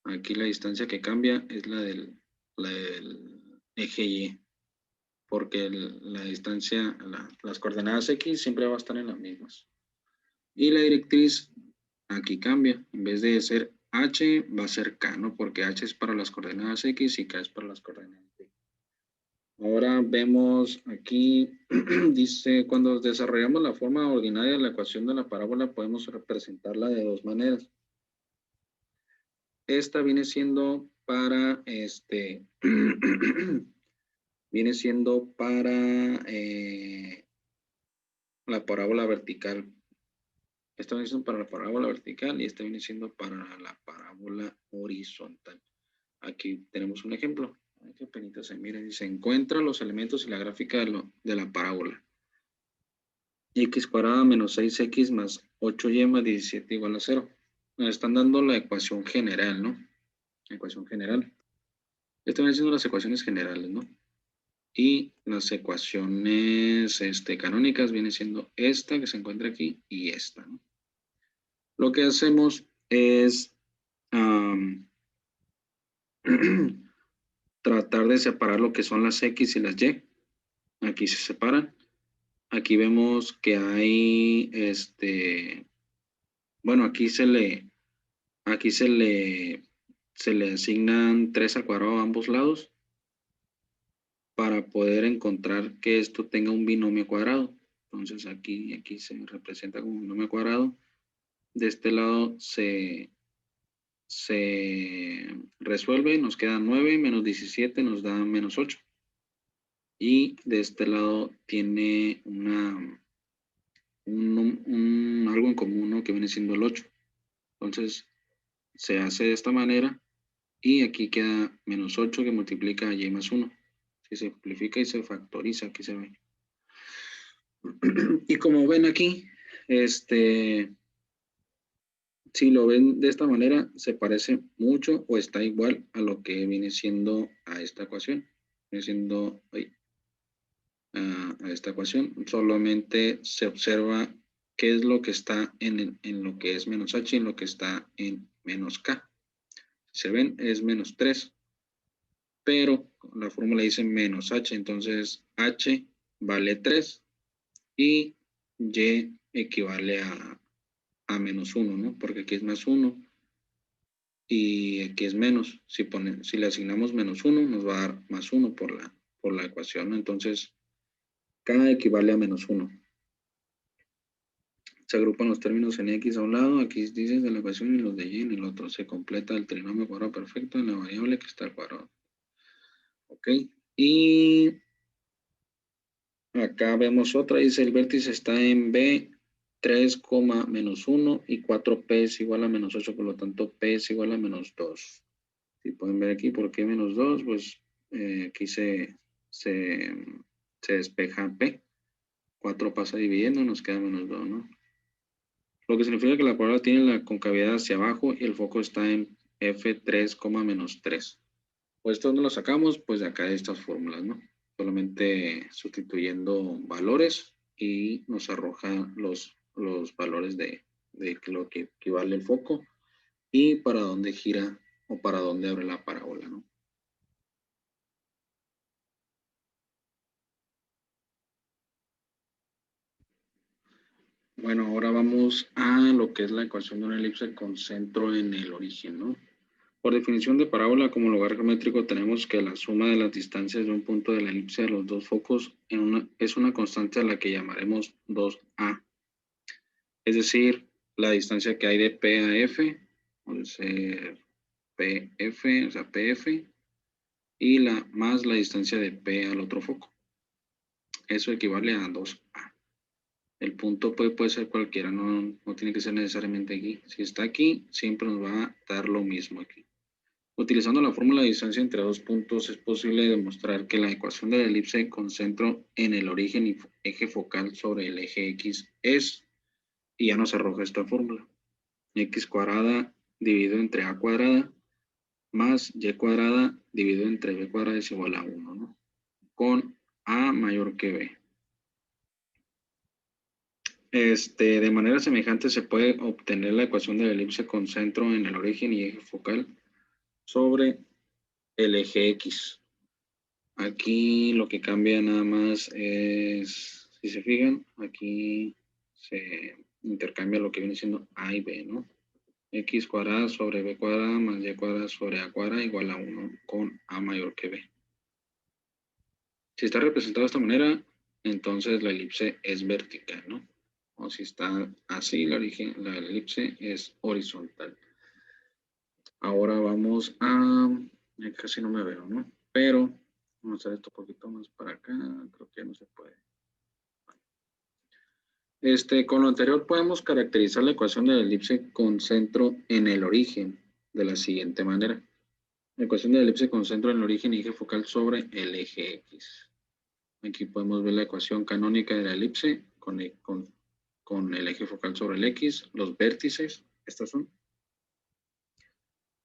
Aquí la distancia que cambia es la del eje Y, porque la distancia, las coordenadas X siempre va a estar en las mismas. Y la directriz aquí cambia, en vez de ser H va a ser K, ¿no? Porque H es para las coordenadas X y K es para las coordenadas Y. Ahora vemos aquí, dice, cuando desarrollamos la forma ordinaria de la ecuación de la parábola, podemos representarla de dos maneras. Esta viene siendo para, viene siendo para la parábola vertical. Esta viene siendo para la parábola vertical y esta viene siendo para la parábola horizontal. Aquí tenemos un ejemplo. Ay, qué penita se mira. Dice, encuentra los elementos y la gráfica de la parábola. X cuadrada menos 6x más 8y más 17 igual a 0. Nos están dando la ecuación general, ¿no? La ecuación general. Estas vienen siendo las ecuaciones generales, ¿no? Y las ecuaciones canónicas viene siendo esta que se encuentra aquí y esta, ¿no? Lo que hacemos es tratar de separar lo que son las X y las Y. Aquí se separan. Aquí vemos que hay, bueno, aquí se le asignan 3 al cuadrado a ambos lados para poder encontrar que esto tenga un binomio cuadrado. Entonces aquí se representa como un binomio cuadrado. De este lado se resuelve, nos queda 9 menos 17 nos da menos 8. Y de este lado tiene algo en común, ¿no? Que viene siendo el 8. Entonces se hace de esta manera y aquí queda menos 8 que multiplica a y más 1. Si se simplifica y se factoriza, aquí se ve. Y como ven aquí, si lo ven de esta manera, se parece mucho o está igual a lo que viene siendo a esta ecuación. Viene siendo a esta ecuación. Solamente se observa qué es lo que está en lo que es menos h y en lo que está en menos k. Si se ven, es menos 3. Pero la fórmula dice menos h, entonces h vale 3 y y equivale a menos 1, ¿no? Porque aquí es más 1 y aquí es menos. Si le asignamos menos 1, nos va a dar más 1 por la ecuación, ¿no? Entonces, k equivale a menos 1. Se agrupan los términos en x a un lado, aquí dice de la ecuación y los de y en el otro. Se completa el trinomio cuadrado perfecto en la variable que está al cuadrado. Ok, y acá vemos otra, dice el vértice está en B, 3, menos 1 y 4P es igual a menos 8, por lo tanto P es igual a menos 2. Si pueden ver aquí, ¿por qué menos 2? Pues aquí se despeja P. 4 pasa dividiendo, nos queda menos 2, ¿no? Lo que significa que la parábola tiene la concavidad hacia abajo y el foco está en F3, menos 3. Pues esto dónde lo sacamos, pues de acá de estas fórmulas, ¿no? Solamente sustituyendo valores y nos arroja los valores de lo que equivale el foco y para dónde gira o para dónde abre la parábola, ¿no? Bueno, ahora vamos a lo que es la ecuación de una elipse con centro en el origen, ¿no? Por definición de parábola como lugar geométrico tenemos que la suma de las distancias de un punto de la elipse a los dos focos es una constante a la que llamaremos 2a. Es decir, la distancia que hay de P a F, puede ser PF, o sea, PF, y más la distancia de P al otro foco. Eso equivale a 2a. El punto puede ser cualquiera, no tiene que ser necesariamente aquí. Si está aquí, siempre nos va a dar lo mismo aquí. Utilizando la fórmula de distancia entre dos puntos es posible demostrar que la ecuación de la elipse con centro en el origen y eje focal sobre el eje X es, y ya nos arroja esta fórmula, x cuadrada dividido entre a cuadrada más y cuadrada dividido entre b cuadrada es igual a 1, ¿no? Con a mayor que b. De manera semejante se puede obtener la ecuación de la elipse con centro en el origen y eje focal sobre el eje X. Aquí lo que cambia nada más es, si se fijan, aquí se intercambia lo que viene siendo a y b, ¿no? X cuadrada sobre b cuadrada más y cuadrada sobre a cuadrada igual a 1 con a mayor que b. Si está representado de esta manera, entonces la elipse es vertical, ¿no? O si está así, la elipse es horizontal. Ahora vamos a... casi no me veo, ¿no? Pero vamos a hacer esto un poquito más para acá. Creo que ya no se puede. Con lo anterior podemos caracterizar la ecuación de la elipse con centro en el origen de la siguiente manera. La ecuación de la elipse con centro en el origen y eje focal sobre el eje X. Aquí podemos ver la ecuación canónica de la elipse con el eje focal sobre el X, los vértices, estos son.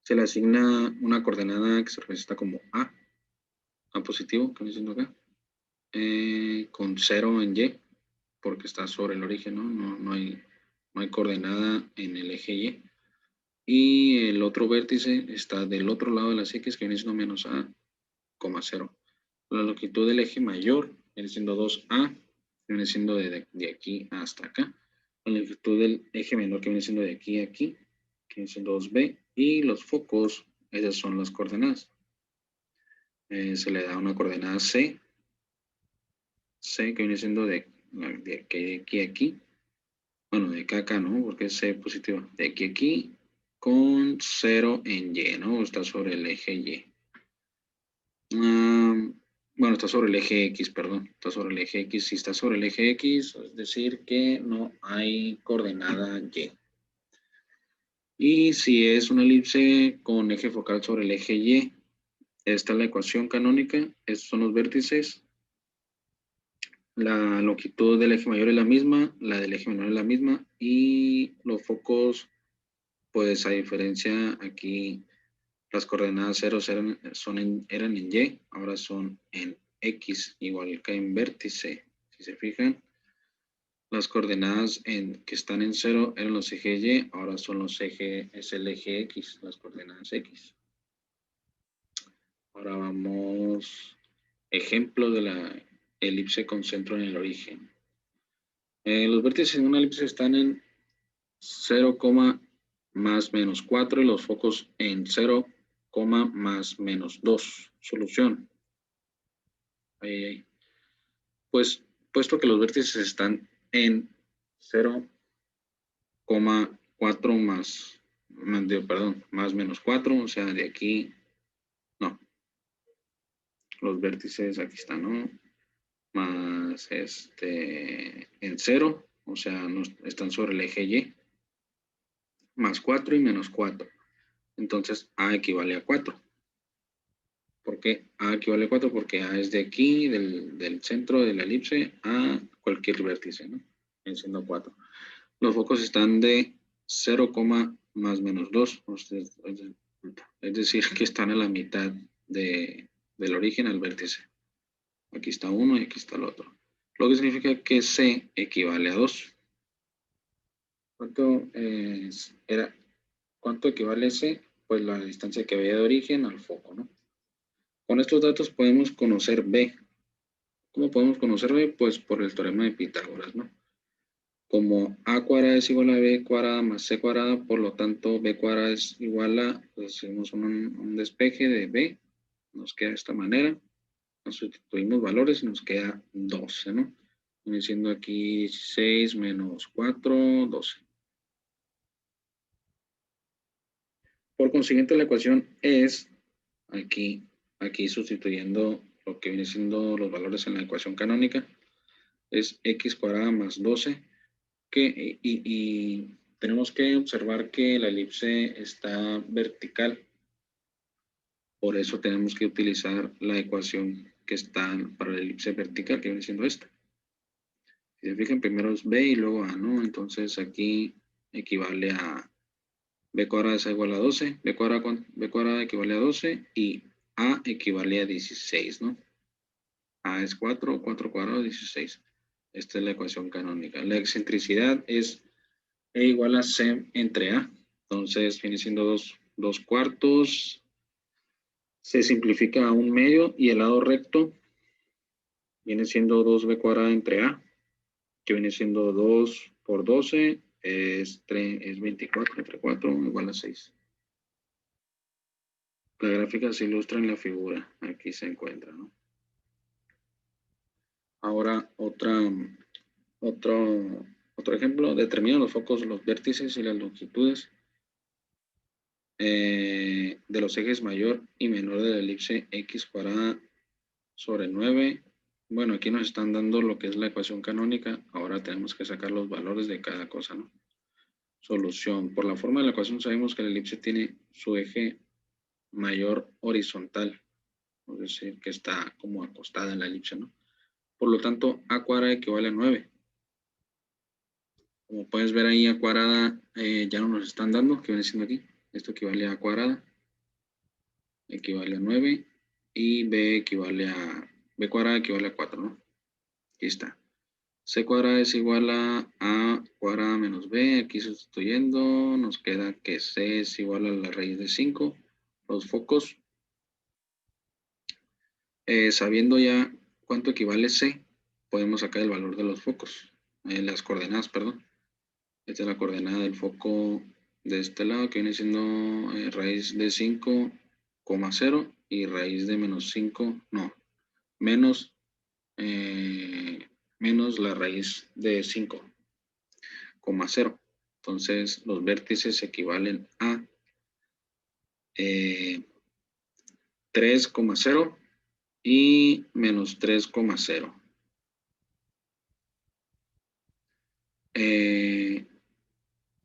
Se le asigna una coordenada que se representa como A positivo, que viene siendo acá, con 0 en Y, porque está sobre el origen, ¿no? No hay coordenada en el eje Y. Y el otro vértice está del otro lado de las X, que viene siendo menos A, 0. La longitud del eje mayor viene siendo 2A, viene siendo de aquí hasta acá. La longitud del eje menor que viene siendo de aquí a aquí, que viene siendo 2B. Y los focos, esas son las coordenadas. Se le da una coordenada C, que viene siendo de aquí a aquí. Bueno, de acá a acá, ¿no? Porque es C positiva. De aquí a aquí con 0 en Y, ¿no? Está sobre el eje Y. Bueno, está sobre el eje X, perdón. Está sobre el eje X. Si está sobre el eje X, es decir que no hay coordenada Y. Y si es una elipse con eje focal sobre el eje Y, esta es la ecuación canónica. Estos son los vértices. La longitud del eje mayor es la misma, la del eje menor es la misma. Y los focos, pues a diferencia aquí, las coordenadas 0 eran en Y, ahora son en X, igual que en vértice. Si se fijan, las coordenadas que están en 0 eran los ejes Y, ahora son es el eje X, las coordenadas X. Ahora vamos, ejemplo de la elipse con centro en el origen. Los vértices en una elipse están en 0, más menos 4 y los focos en 0, más menos 2. Solución. Ahí. Pues, puesto que los vértices están en 0, 4 más menos 4, o sea, de aquí, no. Los vértices aquí están, ¿no? Más en 0, o sea, están sobre el eje Y, más 4 y menos 4. Entonces, A equivale a 4. ¿Por qué A equivale a 4? Porque A es de aquí, del centro de la elipse, a cualquier vértice, ¿no? Siendo 4. Los focos están de 0, más menos 2. Es decir, que están a la mitad del origen al vértice. Aquí está uno y aquí está el otro. Lo que significa que C equivale a 2. ¿Cuánto equivale C? Pues la distancia que había de origen al foco, ¿no? Con estos datos podemos conocer B. ¿Cómo podemos conocer B? Pues por el teorema de Pitágoras, ¿no? Como A cuadrada es igual a B cuadrada más C cuadrada, por lo tanto B cuadrada es igual a, pues hacemos un despeje de B, nos queda de esta manera, nos sustituimos valores y nos queda 12, ¿no? Viene siendo aquí 16 menos 4, 12. Por consiguiente, la ecuación es, aquí sustituyendo lo que viene siendo los valores en la ecuación canónica, es x cuadrada más 12, y tenemos que observar que la elipse está vertical. Por eso tenemos que utilizar la ecuación que está para la elipse vertical, que viene siendo esta. Si se fijan, primero es b y luego a, ¿no? Entonces aquí equivale a b cuadrada es igual a 12, b cuadrada equivale a 12 y a equivale a 16, ¿no? A es 4, 4 cuadrado, 16. Esta es la ecuación canónica. La excentricidad es E igual a C entre A. Entonces viene siendo 2 cuartos. Se simplifica a 1/2 y el lado recto viene siendo 2b cuadrada entre A, que viene siendo 2 por 12, es 24 entre 4 igual a 6. La gráfica se ilustra en la figura. Aquí se encuentra, ¿no? Ahora otro ejemplo, determina los focos, los vértices y las longitudes de los ejes mayor y menor de la elipse x cuadrada sobre 9. Bueno, aquí nos están dando lo que es la ecuación canónica. Ahora tenemos que sacar los valores de cada cosa, ¿no? Solución. Por la forma de la ecuación sabemos que la elipse tiene su eje mayor horizontal, es decir, que está como acostada en la elipse, ¿no? Por lo tanto, a cuadrada equivale a 9. Como puedes ver ahí, a cuadrada ya no nos están dando, que viene siendo aquí. Esto equivale a cuadrada, equivale a 9, y b cuadrada equivale a 4, ¿no? Aquí está. C cuadrada es igual a cuadrada menos b, aquí sustituyendo, nos queda que c es igual a la raíz de 5. Los focos, sabiendo ya cuánto equivale c, podemos sacar el valor de los focos, las coordenadas, perdón. Esta es la coordenada del foco de este lado, que viene siendo raíz de 5,0 y raíz de menos 5, no, menos, menos la raíz de 5,0. Entonces, los vértices equivalen a 3,0 y menos 3,0.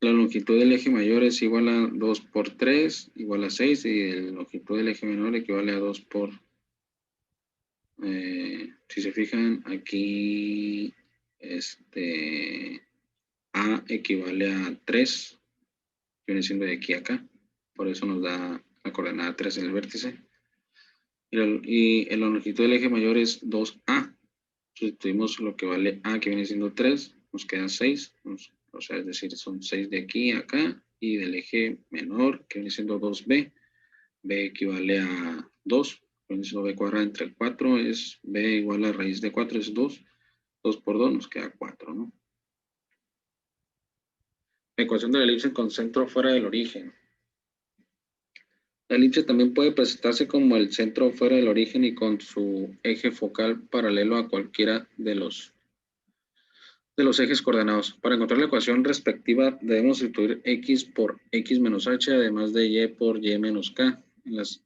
La longitud del eje mayor es igual a 2 por 3, igual a 6, y la longitud del eje menor equivale a 2 por... si se fijan, aquí A equivale a 3, que viene siendo de aquí a acá. Por eso nos da la coordenada 3 en el vértice. Y la longitud del eje mayor es 2A. Sustituimos lo que vale A, que viene siendo 3, nos queda 6. O sea, es decir, son 6 de aquí a acá. Y del eje menor, que viene siendo 2B. B equivale a 2. Viene siendo B cuadrada entre el 4 es B igual a raíz de 4 es 2. 2 por 2 nos queda 4, ¿no? La ecuación de la elipse con centro fuera del origen. La elipse también puede presentarse como el centro fuera del origen y con su eje focal paralelo a cualquiera de los ejes coordenados. Para encontrar la ecuación respectiva debemos sustituir x por x menos h, además de y por y menos k, en las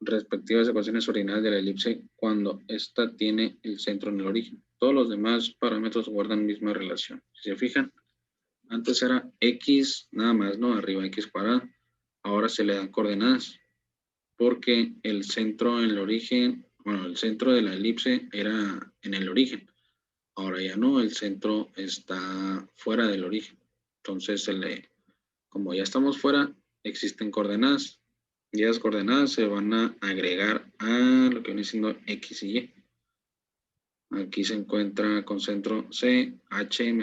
respectivas ecuaciones ordinarias de la elipse cuando ésta tiene el centro en el origen. Todos los demás parámetros guardan misma relación. Si se fijan, antes era x nada más, ¿no? Arriba x cuadrada. Ahora se le dan coordenadas porque el centro en el origen, bueno, el centro de la elipse era en el origen. Ahora ya no, el centro está fuera del origen. Entonces, como ya estamos fuera, existen coordenadas. Y esas coordenadas se van a agregar a lo que viene siendo x y y. Aquí se encuentra con centro C, H,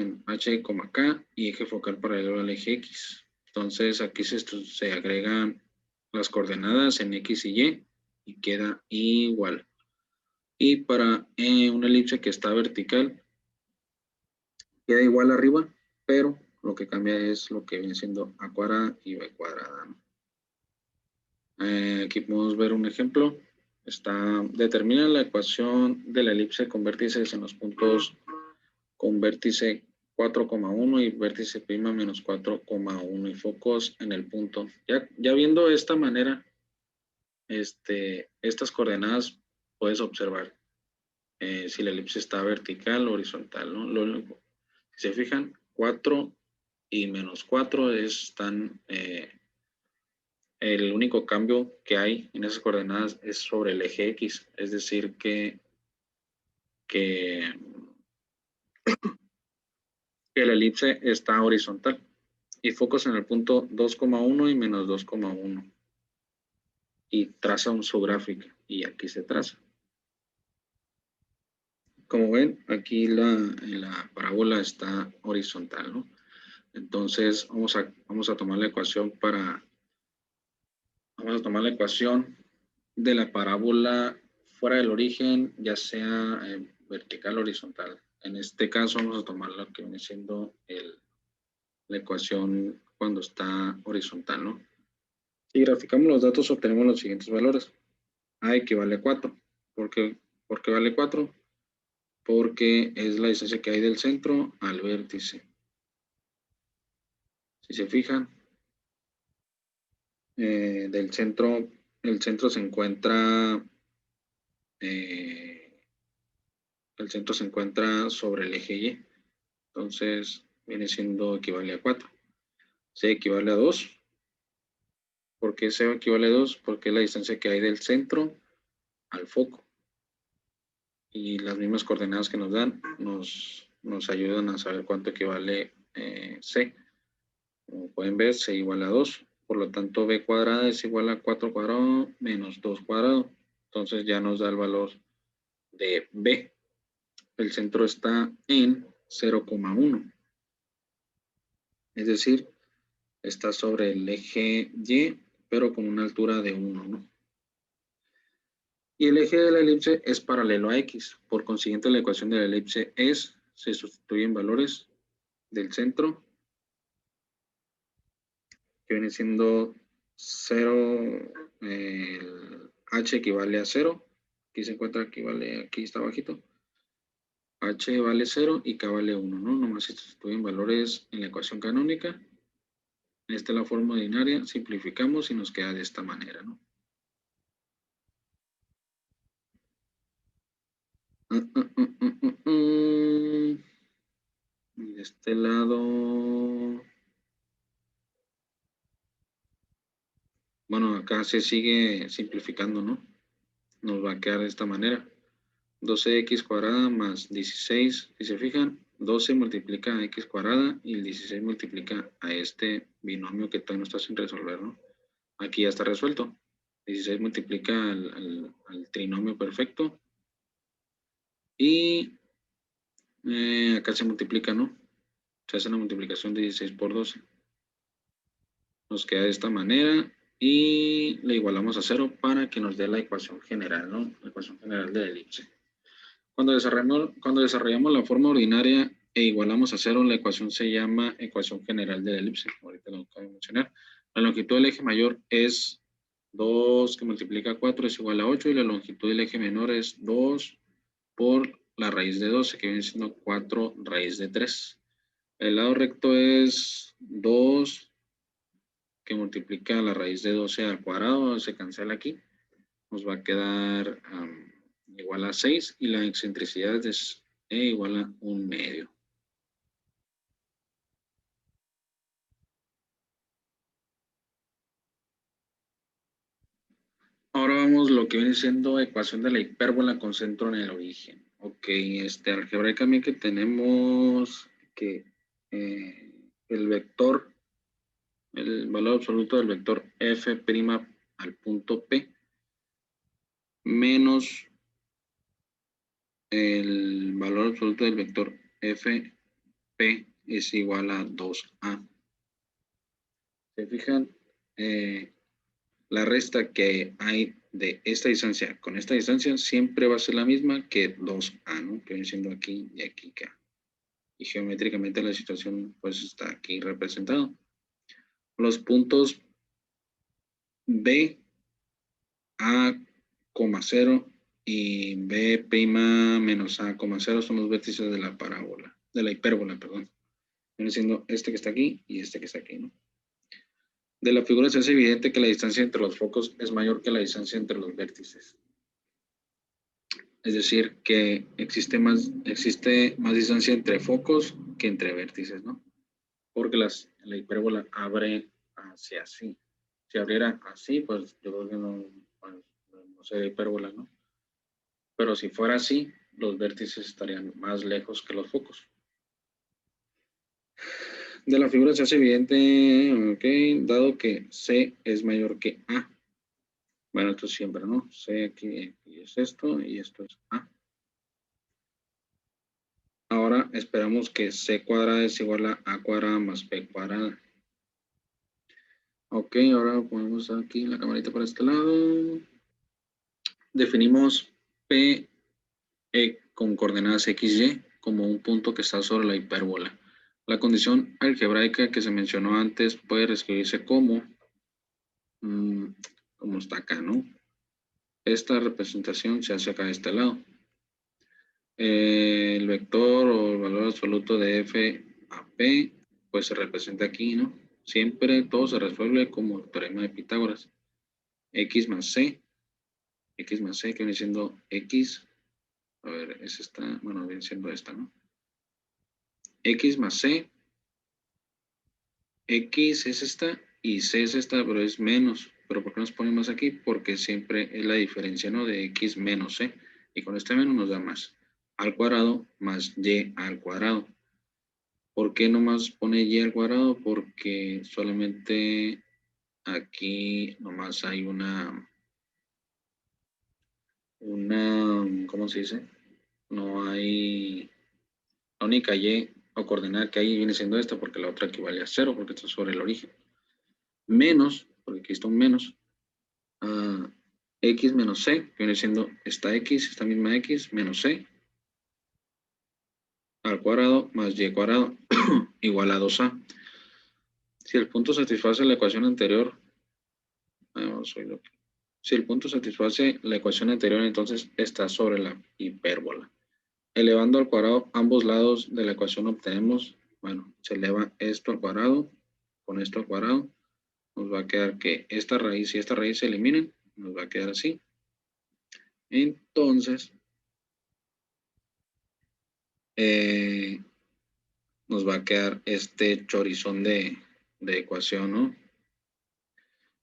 K y eje focal paralelo al eje X. Entonces aquí se agregan las coordenadas en X y queda igual. Y para una elipse que está vertical, queda igual arriba, pero lo que cambia es lo que viene siendo A cuadrada y B cuadrada, ¿no? Aquí podemos ver un ejemplo. Determina la ecuación de la elipse con vértices en los puntos con vértice 4,1 y vértice prima menos 4,1 y focos en el punto. Ya viendo de esta manera, estas coordenadas puedes observar si la elipse está vertical o horizontal, ¿no? Si se fijan, 4 y menos 4 están... el único cambio que hay en esas coordenadas es sobre el eje X, es decir, que la elipse está horizontal y focos en el punto 2,1 y menos 2,1 y traza su gráfica y aquí se traza. Como ven, aquí la parábola está horizontal, ¿no? Entonces vamos a tomar la ecuación de la parábola fuera del origen, ya sea vertical o horizontal. En este caso vamos a tomar lo que viene siendo la ecuación cuando está horizontal, ¿no? Si graficamos los datos obtenemos los siguientes valores. A equivale a 4. ¿Por qué vale 4? porque es la distancia que hay del centro al vértice. Si se fijan, del centro, el centro se encuentra sobre el eje Y. Entonces viene siendo equivale a 4. C equivale a 2. ¿Por qué C equivale a 2? Porque es la distancia que hay del centro al foco. Y las mismas coordenadas que nos dan nos ayudan a saber cuánto equivale C. Como pueden ver, C igual a 2. Por lo tanto, B cuadrada es igual a 4 cuadrado menos 2 cuadrado. Entonces ya nos da el valor de B. El centro está en 0,1. Es decir, está sobre el eje Y, pero con una altura de 1, ¿no? Y el eje de la elipse es paralelo a X. Por consiguiente, la ecuación de la elipse se sustituyen valores del centro, que viene siendo 0, el H equivale a 0. Aquí se encuentra, aquí está abajito. H vale 0 y K vale 1, ¿no? Nomás se sustituyen valores en la ecuación canónica. Esta es la forma ordinaria, simplificamos y nos queda de esta manera, ¿no? Y de este lado, bueno, acá se sigue simplificando, ¿no? Nos va a quedar de esta manera. 12x cuadrada más 16, si se fijan, 12 multiplica a x cuadrada y el 16 multiplica a este binomio que todavía no está sin resolver, ¿no? Aquí ya está resuelto. 16 multiplica al trinomio perfecto y acá se multiplica, ¿no? Se hace la multiplicación de 16 por 12. Nos queda de esta manera y le igualamos a 0 para que nos dé la ecuación general, ¿no? La ecuación general de la elipse. Cuando desarrollamos la forma ordinaria e igualamos a 0, la ecuación se llama ecuación general de la elipse. Ahorita lo acabo de mencionar. La longitud del eje mayor es 2 que multiplica 4 es igual a 8 y la longitud del eje menor es 2 por la raíz de 12, que viene siendo 4 raíz de 3. El lado recto es 2 que multiplica la raíz de 12 al cuadrado, se cancela aquí. Nos va a quedar igual a 6 y la excentricidad es igual a 1/2. Ahora vamos lo que viene siendo ecuación de la hipérbola con centro en el origen. Ok, algebraicamente tenemos que el vector, el valor absoluto del vector f' al punto P menos el valor absoluto del vector f P es igual a 2A. ¿Se fijan? La resta que hay de esta distancia con esta distancia siempre va a ser la misma que 2A, ¿no? Que viene siendo aquí y aquí K. Y geométricamente la situación pues está aquí representado. Los puntos B, A, 0 y B' menos A, 0 son los vértices de la parábola, de la hipérbola, perdón. Viene siendo este que está aquí y este que está aquí, ¿no? De la figura se hace evidente que la distancia entre los focos es mayor que la distancia entre los vértices. Es decir, que existe más distancia entre focos que entre vértices, ¿no? Porque la hipérbola abre hacia así. Si abriera así, pues yo creo que no sería hipérbola, ¿no? Pero si fuera así, los vértices estarían más lejos que los focos. De la figura se hace evidente, ok, dado que C es mayor que A. Bueno, esto siempre, ¿no? C aquí es esto y esto es A. Ahora esperamos que C cuadrada es igual a A cuadrada más B cuadrada. Ok, ahora ponemos aquí la camarita para este lado. Definimos P con coordenadas XY como un punto que está sobre la hipérbola. La condición algebraica que se mencionó antes puede reescribirse como está acá, ¿no? Esta representación se hace acá de este lado. El vector o el valor absoluto de f a p, pues se representa aquí, ¿no? Siempre todo se resuelve como el teorema de Pitágoras. X más c que viene siendo x, a ver, es esta, bueno, viene siendo esta, ¿no? X más c, x es esta y c es esta, pero es menos. ¿Pero por qué nos ponemos aquí? Porque siempre es la diferencia, ¿no? De x menos c. Y con este menos nos da más. Al cuadrado más y al cuadrado. ¿Por qué nomás pone y al cuadrado? Porque solamente aquí nomás hay ¿cómo se dice? No hay, la única y o coordenada que hay viene siendo esta, porque la otra equivale a cero, porque está sobre el origen. Menos, porque aquí está un menos, a x menos c, que viene siendo esta misma x, menos c, al cuadrado más y cuadrado, igual a 2a. Si el punto satisface la ecuación anterior, si el punto satisface la ecuación anterior, entonces está sobre la hipérbola. Elevando al cuadrado ambos lados de la ecuación obtenemos, bueno, se eleva esto al cuadrado, con esto al cuadrado, nos va a quedar que esta raíz y esta raíz se eliminen, nos va a quedar así. Entonces, nos va a quedar este chorizón de ecuación, ¿no?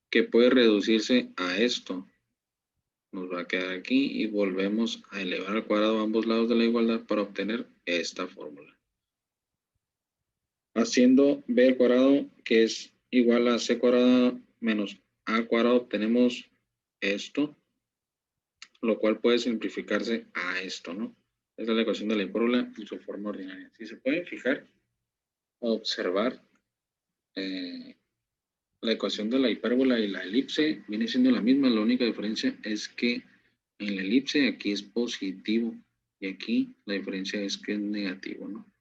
Que puede reducirse a esto. Nos va a quedar aquí y volvemos a elevar al cuadrado ambos lados de la igualdad para obtener esta fórmula. Haciendo b al cuadrado, que es igual a c cuadrado menos a al cuadrado, obtenemos esto, lo cual puede simplificarse a esto, ¿no? Esta es la ecuación de la hipérbola en su forma ordinaria. Si se pueden fijar, observar, la ecuación de la hipérbola y la elipse viene siendo la misma, la única diferencia es que en la elipse aquí es positivo y aquí la diferencia es que es negativo, ¿no?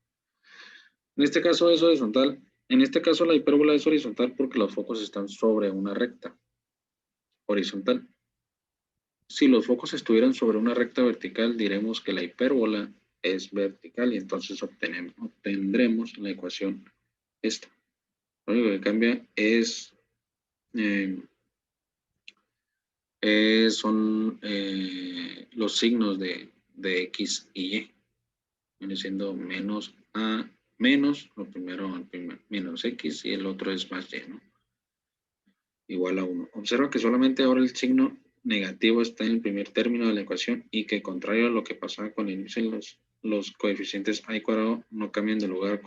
En este caso es horizontal. En este caso la hipérbola es horizontal porque los focos están sobre una recta horizontal. Si los focos estuvieran sobre una recta vertical, diremos que la hipérbola es vertical y entonces obtendremos la ecuación esta. Lo único que cambia eh, son los signos de X y Y. Viene siendo menos A, menos, lo primero, menos X y el otro es más Y, ¿no? Igual a 1. Observa que solamente ahora el signo negativo está en el primer término de la ecuación y que contrario a lo que pasaba con el índice, los coeficientes a y cuadrado no cambian de lugar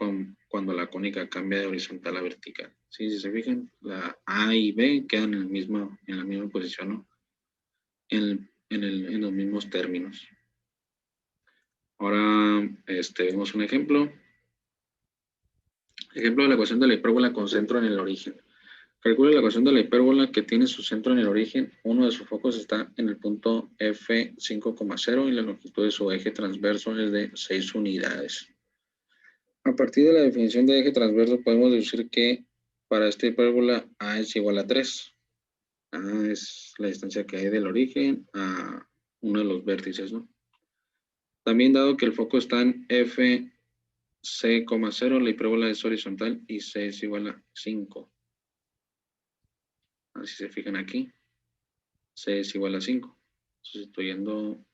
cuando la cónica cambia de horizontal a vertical. ¿Sí? Si se fijan, la A y B quedan en la misma posición, ¿no? En los mismos términos. Ahora vemos un ejemplo. Ejemplo de la ecuación de la hipérbola con centro en el origen. Calcule la ecuación de la hipérbola que tiene su centro en el origen. Uno de sus focos está en el punto F5,0 y la longitud de su eje transverso es de 6 unidades. A partir de la definición de eje transverso podemos decir que para esta hipérbola A es igual a 3. A es la distancia que hay del origen a uno de los vértices, ¿no? También dado que el foco está en FC,0, la hipérbola es horizontal y C es igual a 5. Así se fijan aquí, C es igual a 5. Sustituyendo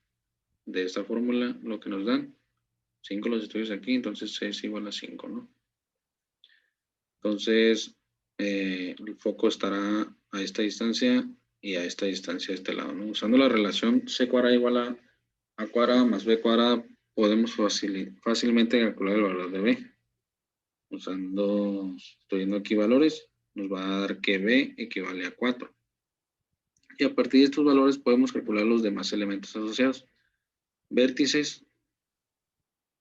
de esta fórmula lo que nos dan, 5 los estudios aquí, entonces C es igual a 5, ¿no? Entonces, el foco estará a esta distancia y a esta distancia de este lado, ¿no? Usando la relación C cuadrada igual a cuadrada más B cuadrada, podemos fácilmente calcular el valor de B. Estudiando aquí valores, nos va a dar que B equivale a 4. Y a partir de estos valores podemos calcular los demás elementos asociados. Vértices.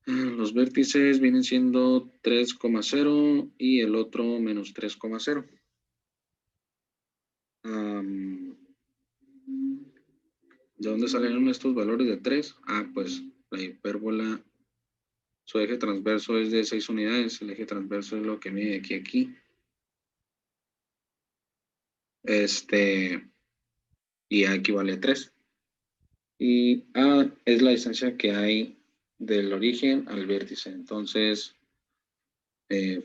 Los vértices vienen siendo 3,0 y el otro menos 3,0. ¿De dónde salieron estos valores de 3? Pues la hipérbola, su eje transverso es de 6 unidades. El eje transverso es lo que mide aquí a aquí. Y A equivale a 3. Y A es la distancia que hay del origen al vértice. Entonces,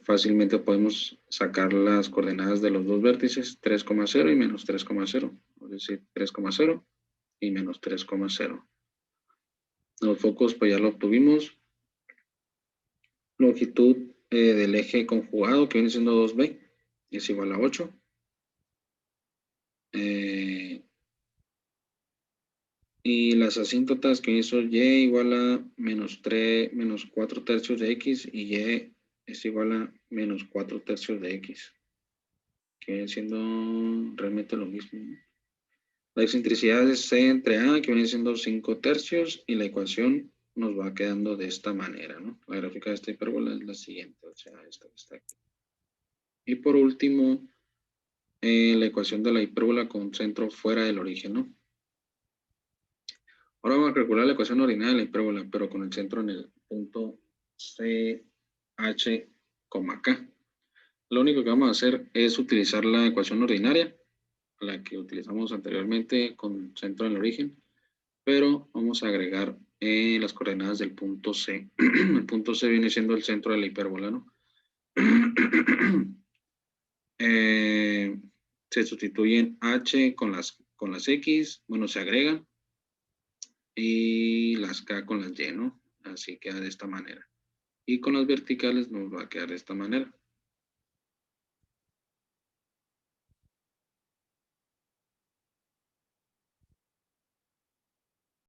fácilmente podemos sacar las coordenadas de los dos vértices, 3,0 y menos 3,0. Es decir, 3,0 y menos 3,0. Los focos, pues ya lo obtuvimos. Longitud del eje conjugado, que viene siendo 2b, es igual a 8. Y las asíntotas, que hizo y igual a menos 4 tercios de x, y y es igual a menos 4 tercios de x, que viene siendo realmente lo mismo, ¿no? La excentricidad es c entre a, que viene siendo 5 tercios, y la ecuación nos va quedando de esta manera, ¿no? La gráfica de esta hipérbola es la siguiente, o sea, esta que está aquí. Y por último, la ecuación de la hipérbola con centro fuera del origen, ¿no? Ahora vamos a calcular la ecuación ordinaria de la hipérbola, pero con el centro en el punto CH, K. Lo único que vamos a hacer es utilizar la ecuación ordinaria, la que utilizamos anteriormente con centro en el origen, pero vamos a agregar las coordenadas del punto C. El punto C viene siendo el centro de la hipérbola, ¿no? Se sustituyen H con las X, bueno, se agregan, y las K con las Y, ¿no? Así queda de esta manera. Y con las verticales nos va a quedar de esta manera.